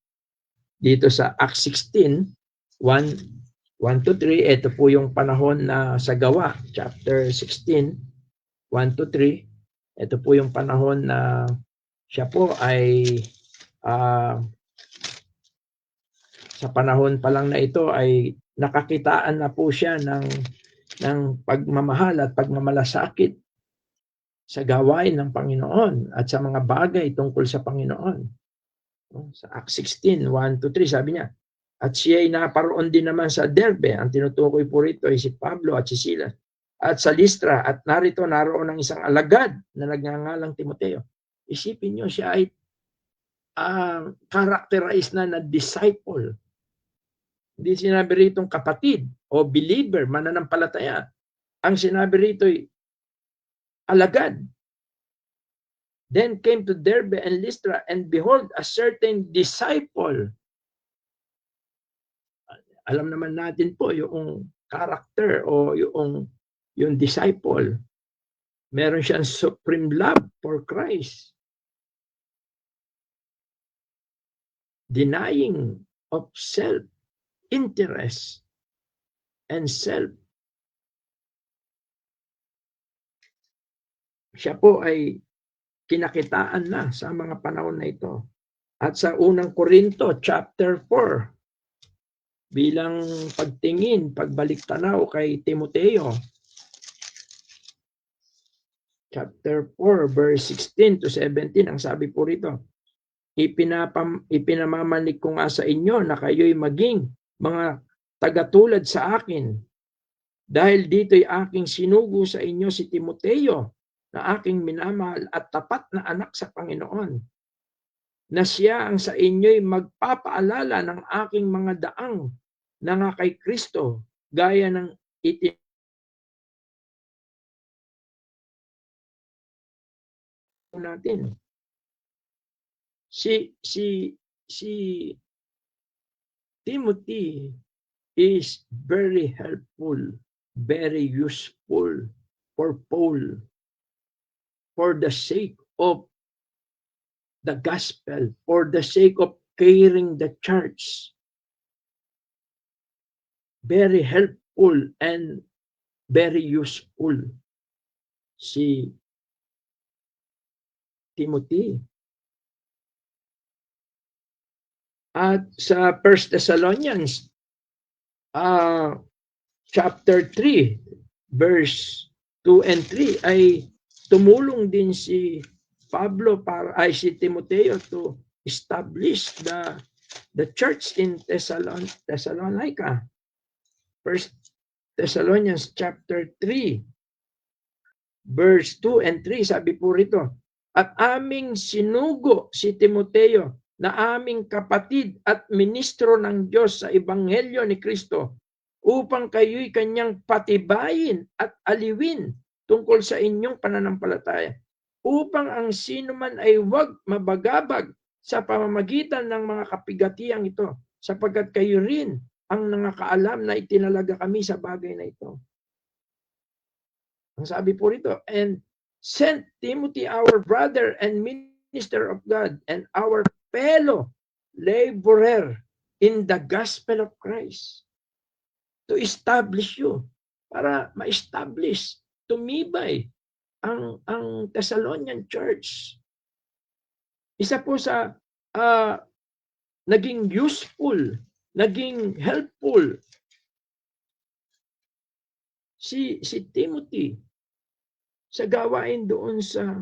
dito sa Acts 16, 1 to 3, ito po yung panahon na sa Gawa, chapter 16, 1 to 3. Ito po yung panahon na siya po ay sa panahon pa lang na ito ay nakakitaan na po siya ng pagmamahal at pagmamalasakit sa gawain ng Panginoon at sa mga bagay tungkol sa Panginoon. Sa Acts 16, 1 to 3, sabi niya, at siya ay naparoon din naman sa Derbe. Ang tinutukoy po rito ay si Pablo at si Silas. At sa Listra, at naroon ng isang alagad na nagngangalang Timoteo. Isipin niyo, siya ay characterized na disciple. Hindi sinabi rito kapatid o believer, mananampalataya. Ang sinabi rito ay alagad. Then came to Derbe and Lystra, and behold, a certain disciple. Alam naman natin po yung character o yung disciple. Meron siyang supreme love for Christ. Denying of self-interest and self. Siya po ay kinakitaan na sa mga panahon na ito. At sa unang Korinto, chapter 4, bilang pagtingin, pagbalik tanaw kay Timoteo, chapter 4, verse 16 to 17, ang sabi po rito, ipinamamanig ko nga sa inyo na kayo'y maging mga tagatulad sa akin. Dahil dito'y aking sinugo sa inyo si Timoteo, na aking minamahal at tapat na anak sa Panginoon, na siya ang sa inyo'y magpapaalala ng aking mga daang na nga kay Kristo, gaya ng natin. Si Timothy is very helpful, very useful for Paul, for the sake of the gospel, for the sake of caring the church. Very helpful and very useful si Timothy. At sa 1 Thessalonians chapter 3 verse 2 and 3 ay tumulong din si Pablo si Timoteo to establish the church in Thessalonica. 1 Thessalonians chapter 3 verse 2 and 3, sabi po rito, at aming sinugo si Timoteo na aming kapatid at ministro ng Diyos sa Ebanghelyo ni Kristo upang kayo'y kanyang patibayin at aliwin tungkol sa inyong pananampalataya, upang ang sino man ay huwag mabagabag sa pamamagitan ng mga kapigatiang ito, sapagkat kayo rin ang nangakaalam na itinalaga kami sa bagay na ito. Ang sabi po rito, and sent Timothy, our brother and minister of God, and our fellow laborer in the gospel of Christ, to establish you, para ma-establish, tumibay ang Thessalonian Church. Isa po sa naging useful, naging helpful si Timothy sa gawain doon sa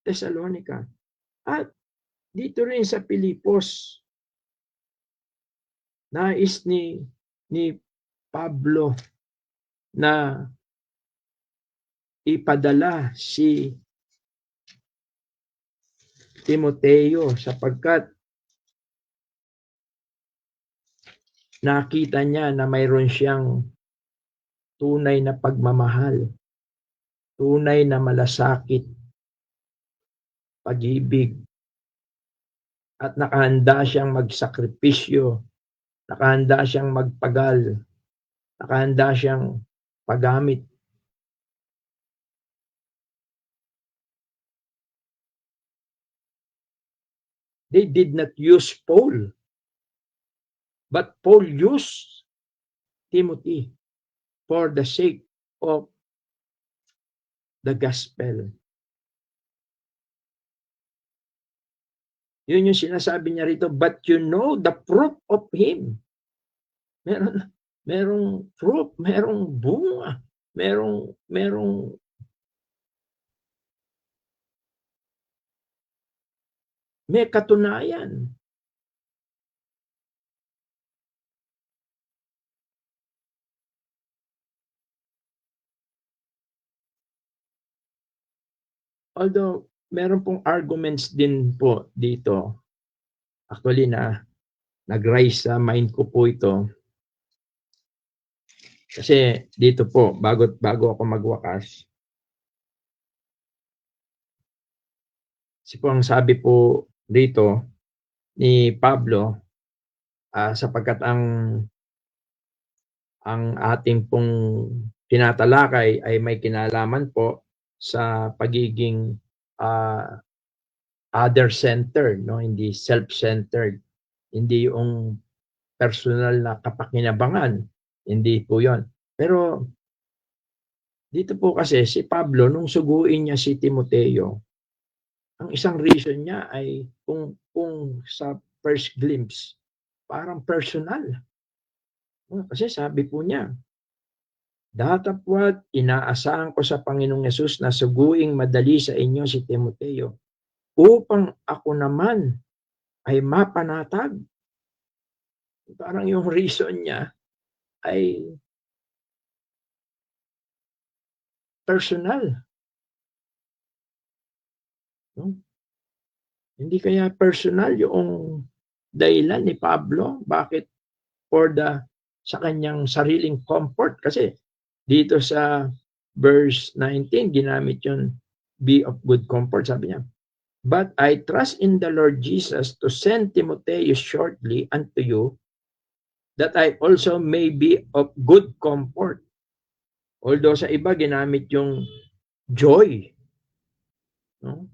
Thessalonica. At dito rin sa Pilipos, nais ni Pablo na ipadala si Timoteo sapagkat nakita niya na mayroon siyang tunay na pagmamahal, tunay na malasakit, pag-ibig, at nakahanda siyang magsakripisyo, nakahanda siyang magpagal, nakahanda siyang paggamit. They did not use Paul, but Paul used Timothy for the sake of the gospel. Yun yung sinasabi niya rito, but you know the proof of him. Merong proof, merong bunga, merong may katunayan. Although, meron pong arguments din po dito. Actually, nag-rise sa mind ko po ito. Kasi dito po, bago ako magwakas, kasi po ang sabi po dito ni Pablo, sapagkat ang ating pong tinatalakay ay may kinalaman po sa pagiging other-centered, no? Hindi self-centered, hindi yung personal na kapakinabangan, hindi po yon. Pero dito po kasi si Pablo, nung suguin niya si Timoteo, ang isang reason niya ay kung sa first glimpse, parang personal. Kasi sabi po niya, datapwat inaasahan ko sa Panginoong Yesus na suguing madali sa inyo si Timoteo upang ako naman ay mapanatag. Parang yung reason niya ay personal. No? Hindi kaya personal yung dahilan ni Pablo bakit sa kanyang sariling comfort, kasi dito sa verse 19 ginamit yung be of good comfort, sabi niya. But I trust in the Lord Jesus to send Timotheus shortly unto you, that I also may be of good comfort. Although sa iba ginamit yung joy. No?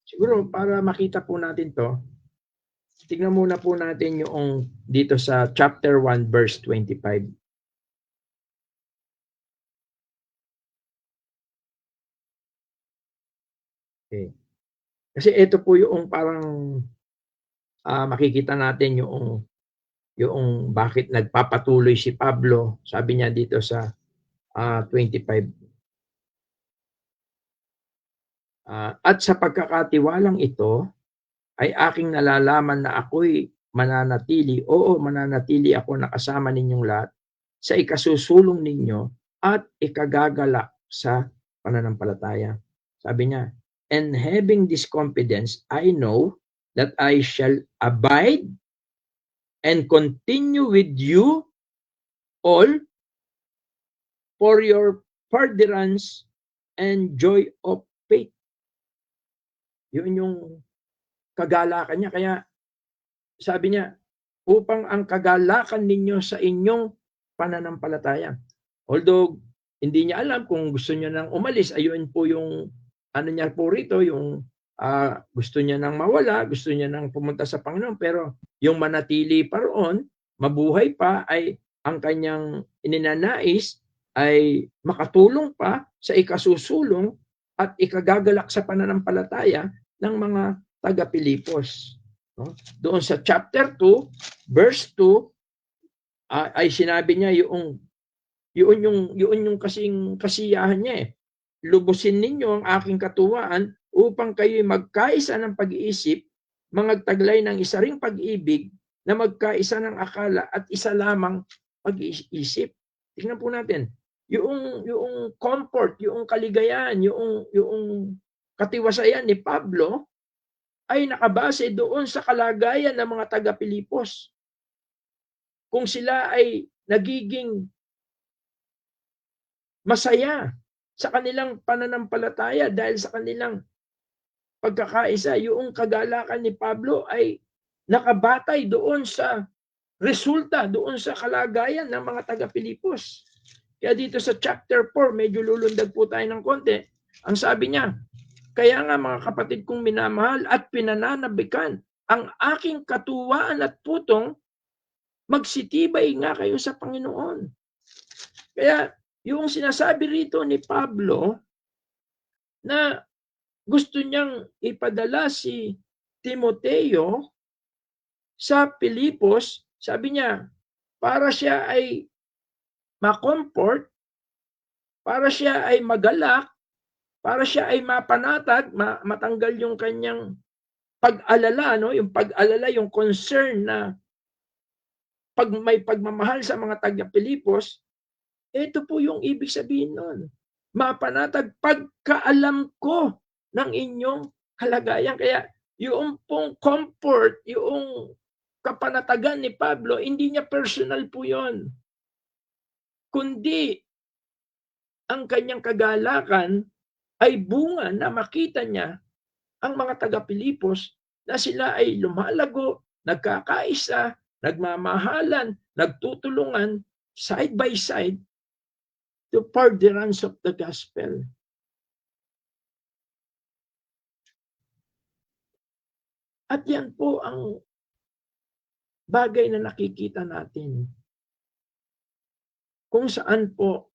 Siguro para makita po natin to, tingnan muna po natin yung dito sa chapter 1 verse 25. Okay. Kasi ito po yung parang makikita natin yung bakit nagpapatuloy si Pablo. Sabi niya dito sa 25. At sa pagkakatiwalang ito, ay aking nalalaman na ako'y mananatili, mananatili ako nakasama ninyong lahat sa ikasusulong ninyo at ikagagalak sa pananampalataya. Sabi niya, and having this confidence, I know that I shall abide and continue with you all for your furtherance and joy of faith. Yun yung kagalakan niya. Kaya sabi niya, upang ang kagalakan ninyo sa inyong pananampalataya. Although hindi niya alam kung gusto niya nang umalis, ayun po yung ano niya po rito, yung gusto niya nang mawala, gusto niya nang pumunta sa Panginoon, pero yung manatili pa roon, mabuhay pa, ay ang kanyang ininanais ay makatulong pa sa ikasusulong at ikagagalak sa pananampalataya ng mga taga-Pilipos. No? Doon sa chapter 2, verse 2, ay sinabi niya yung kasing kasiyahan niya eh. Lubusin ninyo ang aking katuwaan upang kayo'y magkaisa ng pag-iisip, mangagtaglay ng isa ring pag-ibig na magkaisa ng akala at isa lamang pag-iisip. Tingnan po natin, yung comfort, yung kaligayahan, yung katiwasayan ni Pablo ay nakabase doon sa kalagayan ng mga taga-Pilipos. Kung sila ay nagiging masaya sa kanilang pananampalataya dahil sa kanilang pagkakaisa, yung kagalakan ni Pablo ay nakabatay doon sa resulta, doon sa kalagayan ng mga taga-Pilipos. Kaya dito sa chapter 4, medyo lulundag po tayo ng konti. Ang sabi niya, kaya nga mga kapatid kong minamahal at pinananabikan, ang aking katuwaan at putong, magsitibay nga kayo sa Panginoon. Kaya yung sinasabi rito ni Pablo na gusto niyang ipadala si Timoteo sa Pilipos, sabi niya, para siya ay ma-comfort, para siya ay magalak, para siya ay mapanatag, matanggal yung kanyang pag-alala, no? Yung pag-alala, yung concern na may pagmamahal sa mga taga-Pilipos. Ito po yung ibig sabihin nun. Mapanatag pagkaalam ko ng inyong kalagayan. Kaya yung pong comfort, yung kapanatagan ni Pablo, hindi niya personal po yun. Kundi ang kanyang kagalakan ay bunga na makita niya ang mga taga-Pilipos na sila ay lumalago, nagkakaisa, nagmamahalan, nagtutulungan, side by side, to furtherance of the gospel. At yan po ang bagay na nakikita natin. Kung saan po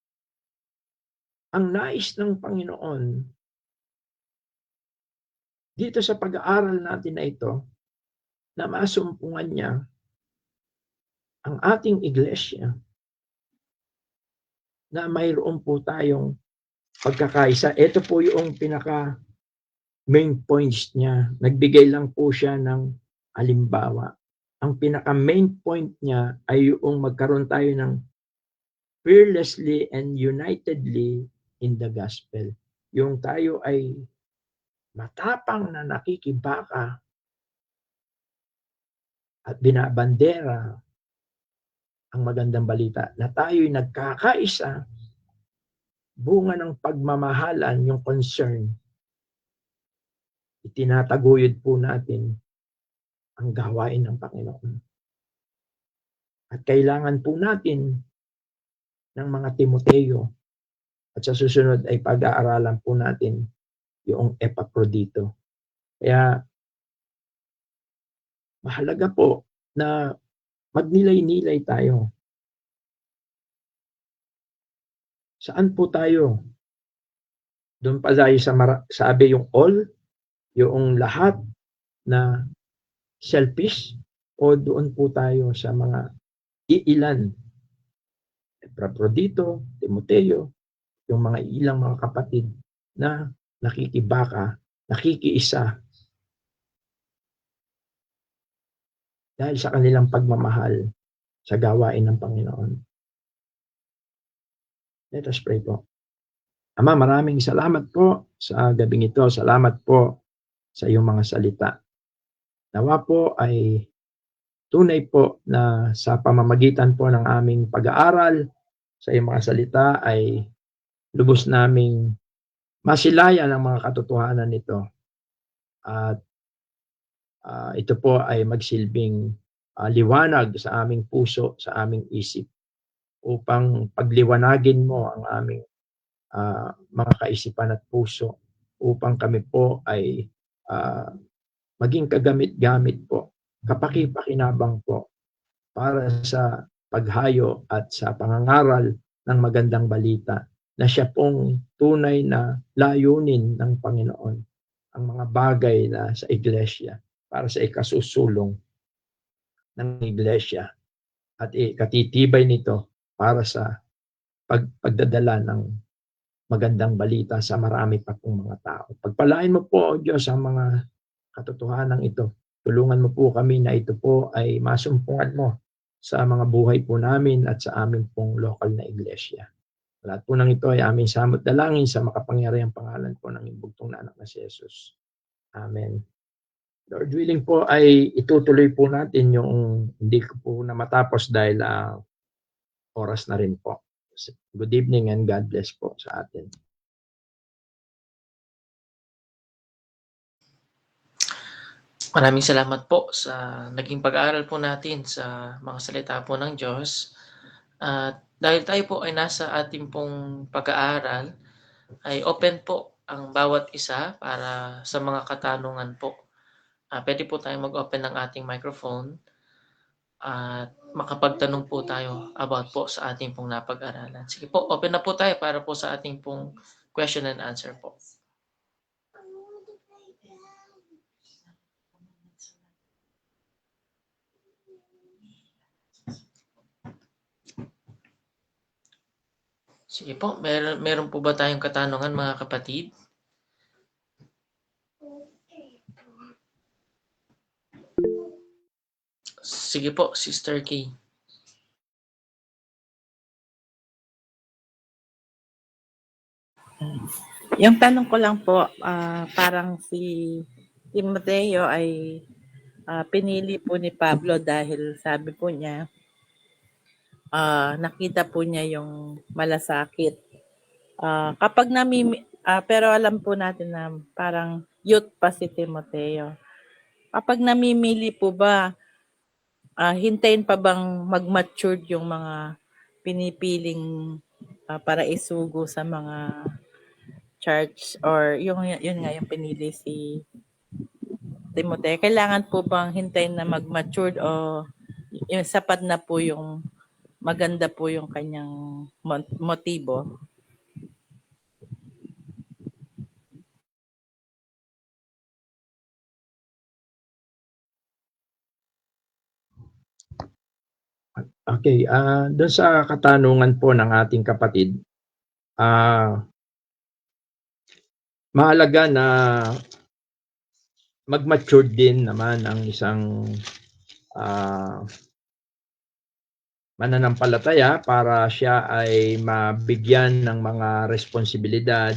ang nais ng Panginoon dito sa pag-aaral natin na ito, na masumpungan niya ang ating iglesia, na mayroon po tayong pagkakaisa. Ito po yung pinaka main points niya. Nagbigay lang po siya ng halimbawa. Ang pinaka main point niya ay yung magkaroon tayo ng fearlessly and unitedly in the gospel. Yung tayo ay matapang na nakikibaka at binabandera ang magandang balita na tayo'y nagkakaisa, bunga ng pagmamahalan, yung concern. Itinataguyod po natin ang gawain ng Panginoon. At kailangan po natin ng mga Timoteo. At sa susunod ay pag-aaralan po natin yung Epaprodito. Kaya mahalaga po na magnilay-nilay tayo. Saan po tayo? Doon pa tayo sa sabi yung all, yung lahat na selfish, o doon po tayo sa mga iilan, Epaprodito, Timoteo, yung mga ilang mga kapatid na nakikibaka, nakikiisa dahil sa kanilang pagmamahal sa gawain ng Panginoon. Let us pray po. Ama, maraming salamat po sa gabing ito. Salamat po sa iyong mga salita. Nawa po ay tunay po na sa pamamagitan po ng aming pag-aaral sa iyong mga salita ay lubos naming masilayan ang mga katotohanan nito. At ito po ay magsilbing liwanag sa aming puso, sa aming isip, upang pagliwanagin mo ang aming mga kaisipan at puso, upang kami po ay maging kagamit-gamit po, kapaki-pakinabang po para sa paghayo at sa pangangaral ng magandang balita na siya pong tunay na layunin ng Panginoon, ang mga bagay na sa iglesia para sa ikasusulong ng iglesia at katitibay nito para sa pagdadala ng magandang balita sa marami pa pong mga tao. Pagpalain mo po, Diyos, ang mga katotohanan ito. Tulungan mo po kami na ito po ay masumpungan mo sa mga buhay po namin at sa amin pong local na iglesia. Lahat po ng ito ay aming samot dalangin sa makapangyarihang pangalan po ng imbugtong na anak na si Jesus. Amen. Lord willing po ay itutuloy po natin yung hindi ko po na matapos dahil oras na rin po. Good evening and God bless po sa atin. Maraming salamat po sa naging pag-aaral po natin sa mga salita po ng Diyos. At dahil tayo po ay nasa ating pong pag-aaral, ay open po ang bawat isa para sa mga katanungan po. Pwede po tayong mag-open ng ating microphone at makapagtanong po tayo about po sa ating pong napag-aralan. Sige po, open na po tayo para po sa ating pong question and answer po. Sige po, meron po ba tayong katanungan mga kapatid? Sige po, Sister Kay. Yung tanong ko lang po, parang si Timoteo ay pinili po ni Pablo dahil sabi po niya, nakita po niya yung malasakit. Kapag pero alam po natin na parang youth pa si Timoteo. Kapag namimili po ba, hintayin pa bang mag-mature yung mga pinipiling para isugo sa mga church, or yun nga yung pinili si Timoteo? Kailangan po bang hintayin na mag-mature o yung sapat na po yung maganda po yung kanyang motibo? Okay, doon sa katanungan po ng ating kapatid, mahalaga na mag-mature din naman ang isang mananampalataya para siya ay mabigyan ng mga responsibilidad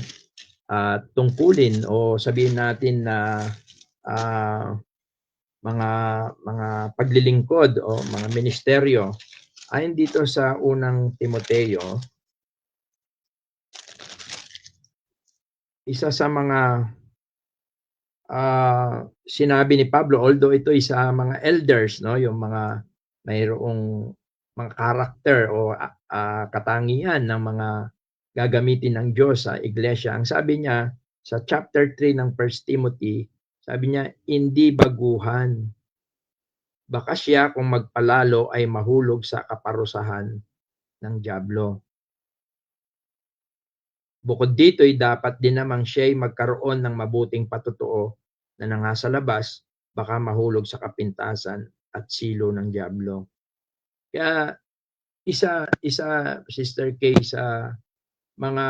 at tungkulin o sabihin natin na mga paglilingkod o mga ministeryo. Ayon dito sa unang Timoteo, isa sa mga sinabi ni Pablo, although ito ay sa mga elders, no, yung mga mayroong mga karakter o katangian ng mga gagamitin ng Diyos sa iglesia. Ang sabi niya sa chapter 3 ng 1 Timothy, sabi niya, hindi baguhan. Baka siya kung magpalalo ay mahulog sa kaparusahan ng dyablo. Bukod dito ay dapat din namang siya ay magkaroon ng mabuting patutuo na nasa labas, baka mahulog sa kapintasan at silo ng dyablo. Kaya isa Sister Kay, sa mga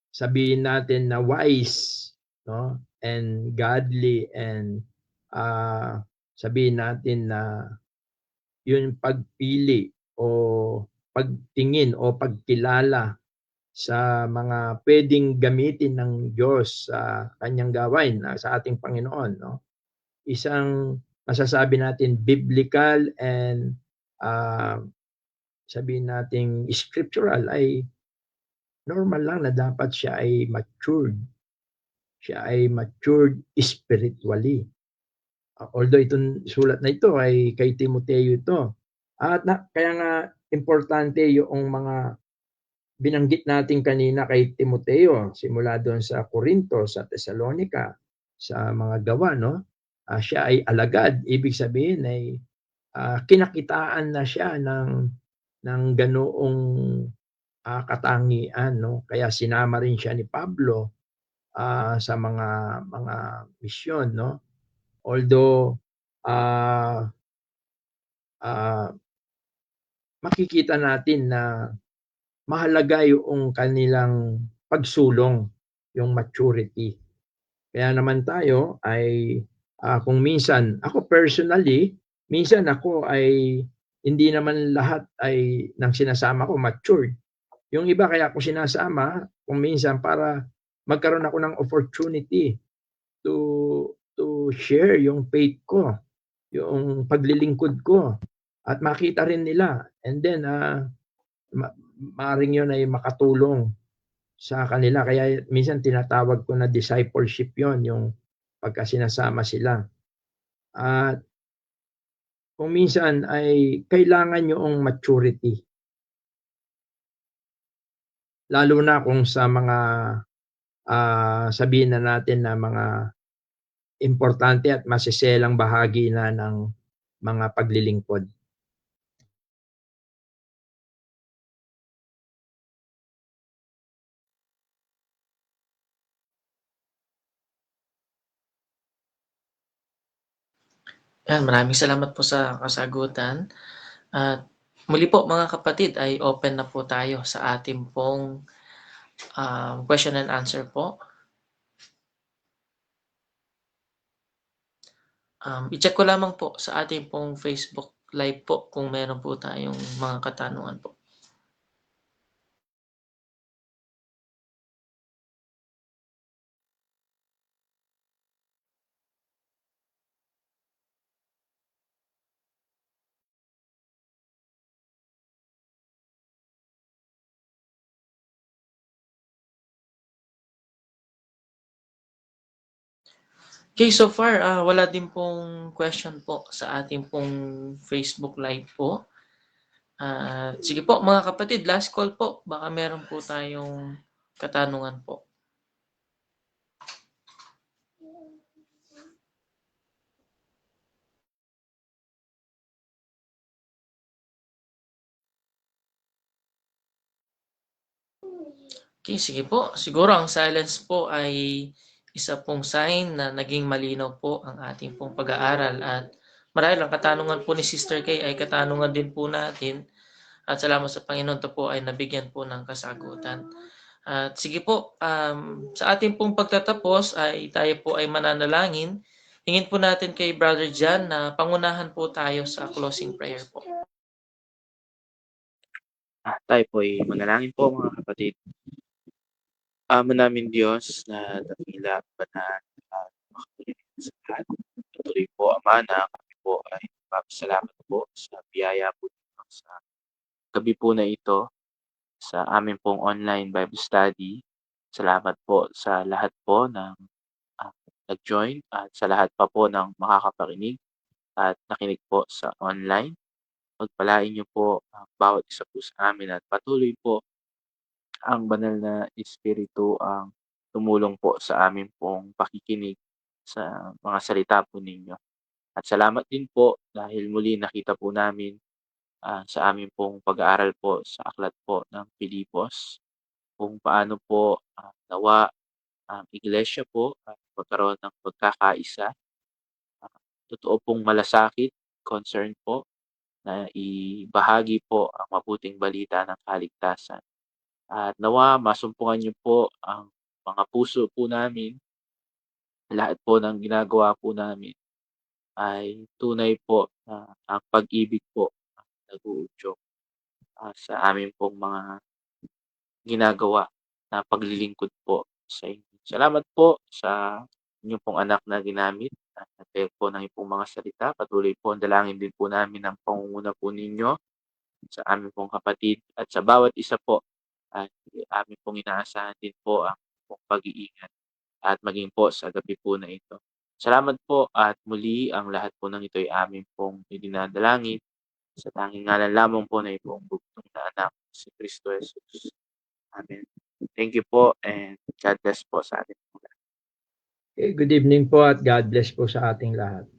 sabihin natin na wise, no, and godly, and sabihin natin na yung pagpili o pagtingin o pagkilala sa mga pwedeng gamitin ng Diyos sa kanyang gawain, sa ating Panginoon, no? Isang masasabi natin biblical and sabihin natin scriptural ay normal lang na dapat siya ay matured. Siya ay matured spiritually. Although itong sulat na ito ay kay Timoteo ito. At kaya nga importante yung mga binanggit natin kanina kay Timoteo, simula doon sa Corinto, sa Thessalonica, sa mga gawa, no? Siya ay alagad, ibig sabihin ay kinakitaan na siya ng ganoong katangian, no? Kaya sinama rin siya ni Pablo sa mga misyon, no? Although ah, makikita natin na mahalaga yung kanilang pagsulong, yung maturity. Kaya naman tayo ay kung minsan, ako personally, minsan ako ay hindi naman lahat ay ng sinasama ko matured. Yung iba kaya ako sinasama kung minsan para magkaroon ako ng opportunity to share yung faith ko, yung paglilingkod ko at makita rin nila, and then maaring yun ay makatulong sa kanila. Kaya minsan tinatawag ko na discipleship yon, yung pagka sinasama sila. At kung minsan ay kailangan yung maturity. Lalo na kung sa mga sabihin na natin na mga importante at masiselang bahagi na ng mga paglilingkod. Yan, maraming salamat po sa kasagutan. At muli po mga kapatid ay open na po tayo sa ating pong question and answer po. I-check ko lamang po sa ating pong Facebook Live po kung meron po tayong mga katanungan po. Okay, so far wala din pong question po sa ating pong Facebook Live po. Sige po mga kapatid, last call po. Baka meron po tayong katanungan po. Okay, sige po. Siguro ang silence po ay isa pong sign na naging malinaw po ang ating pong pag-aaral, at marahil ang katanungan po ni Sister Kay ay katanungan din po natin, at salamat sa Panginoon to po ay nabigyan po ng kasagutan. At sige po, sa ating pong pagtatapos ay tayo po ay mananalangin. Hingin po natin kay Brother John na pangunahan po tayo sa closing prayer po. Tayo po ay manalangin po mga kapatid. Ama namin Diyos na dakila, banal, at makapangyarihan sa lahat. Patuloy po, Ama, na kami po ay magpapasalamat po sa biyaya po ninyo sa gabi po na ito, sa amin pong online Bible study. Salamat po sa lahat po ng nag-join at sa lahat pa po ng makakapakinig at nakinig po sa online. Pagpalain niyo po ang bawat isa po sa amin at patuloy po ang banal na Espiritu ang tumulong po sa amin pong pakikinig sa mga salita po ninyo. At salamat din po dahil muli nakita po namin sa amin pong pag-aaral po sa aklat po ng Pilipos kung paano po nawa ang iglesia po at magkaroon ng pagkakaisa. Totoo pong malasakit, concern po na ibahagi po ang mabuting balita ng kaligtasan. At nawa masumpungan niyo po ang mga puso po namin, lahat po ng ginagawa po namin ay tunay po na ang pag-ibig po ang nag-uudyok sa amin pong mga ginagawa na paglilingkod po sa inyo. Salamat po sa inyong pong anak na ginamit at nagtayag po ng iyong mga salita. Patuloy po ang dalangin din po namin ang pangunguna po ninyo sa aming pong kapatid at sa bawat isa po. At amin pong inaasahan din po ang pong pag-iingat at maging po sa gabi po na ito. Salamat po at muli ang lahat po ng ito ay amin pong idinadalangin sa tanging ngalan lamang po na itong bugtong na anak, si Kristo Jesus. Thank you po and God bless po sa atin. Okay, good evening po at God bless po sa ating lahat.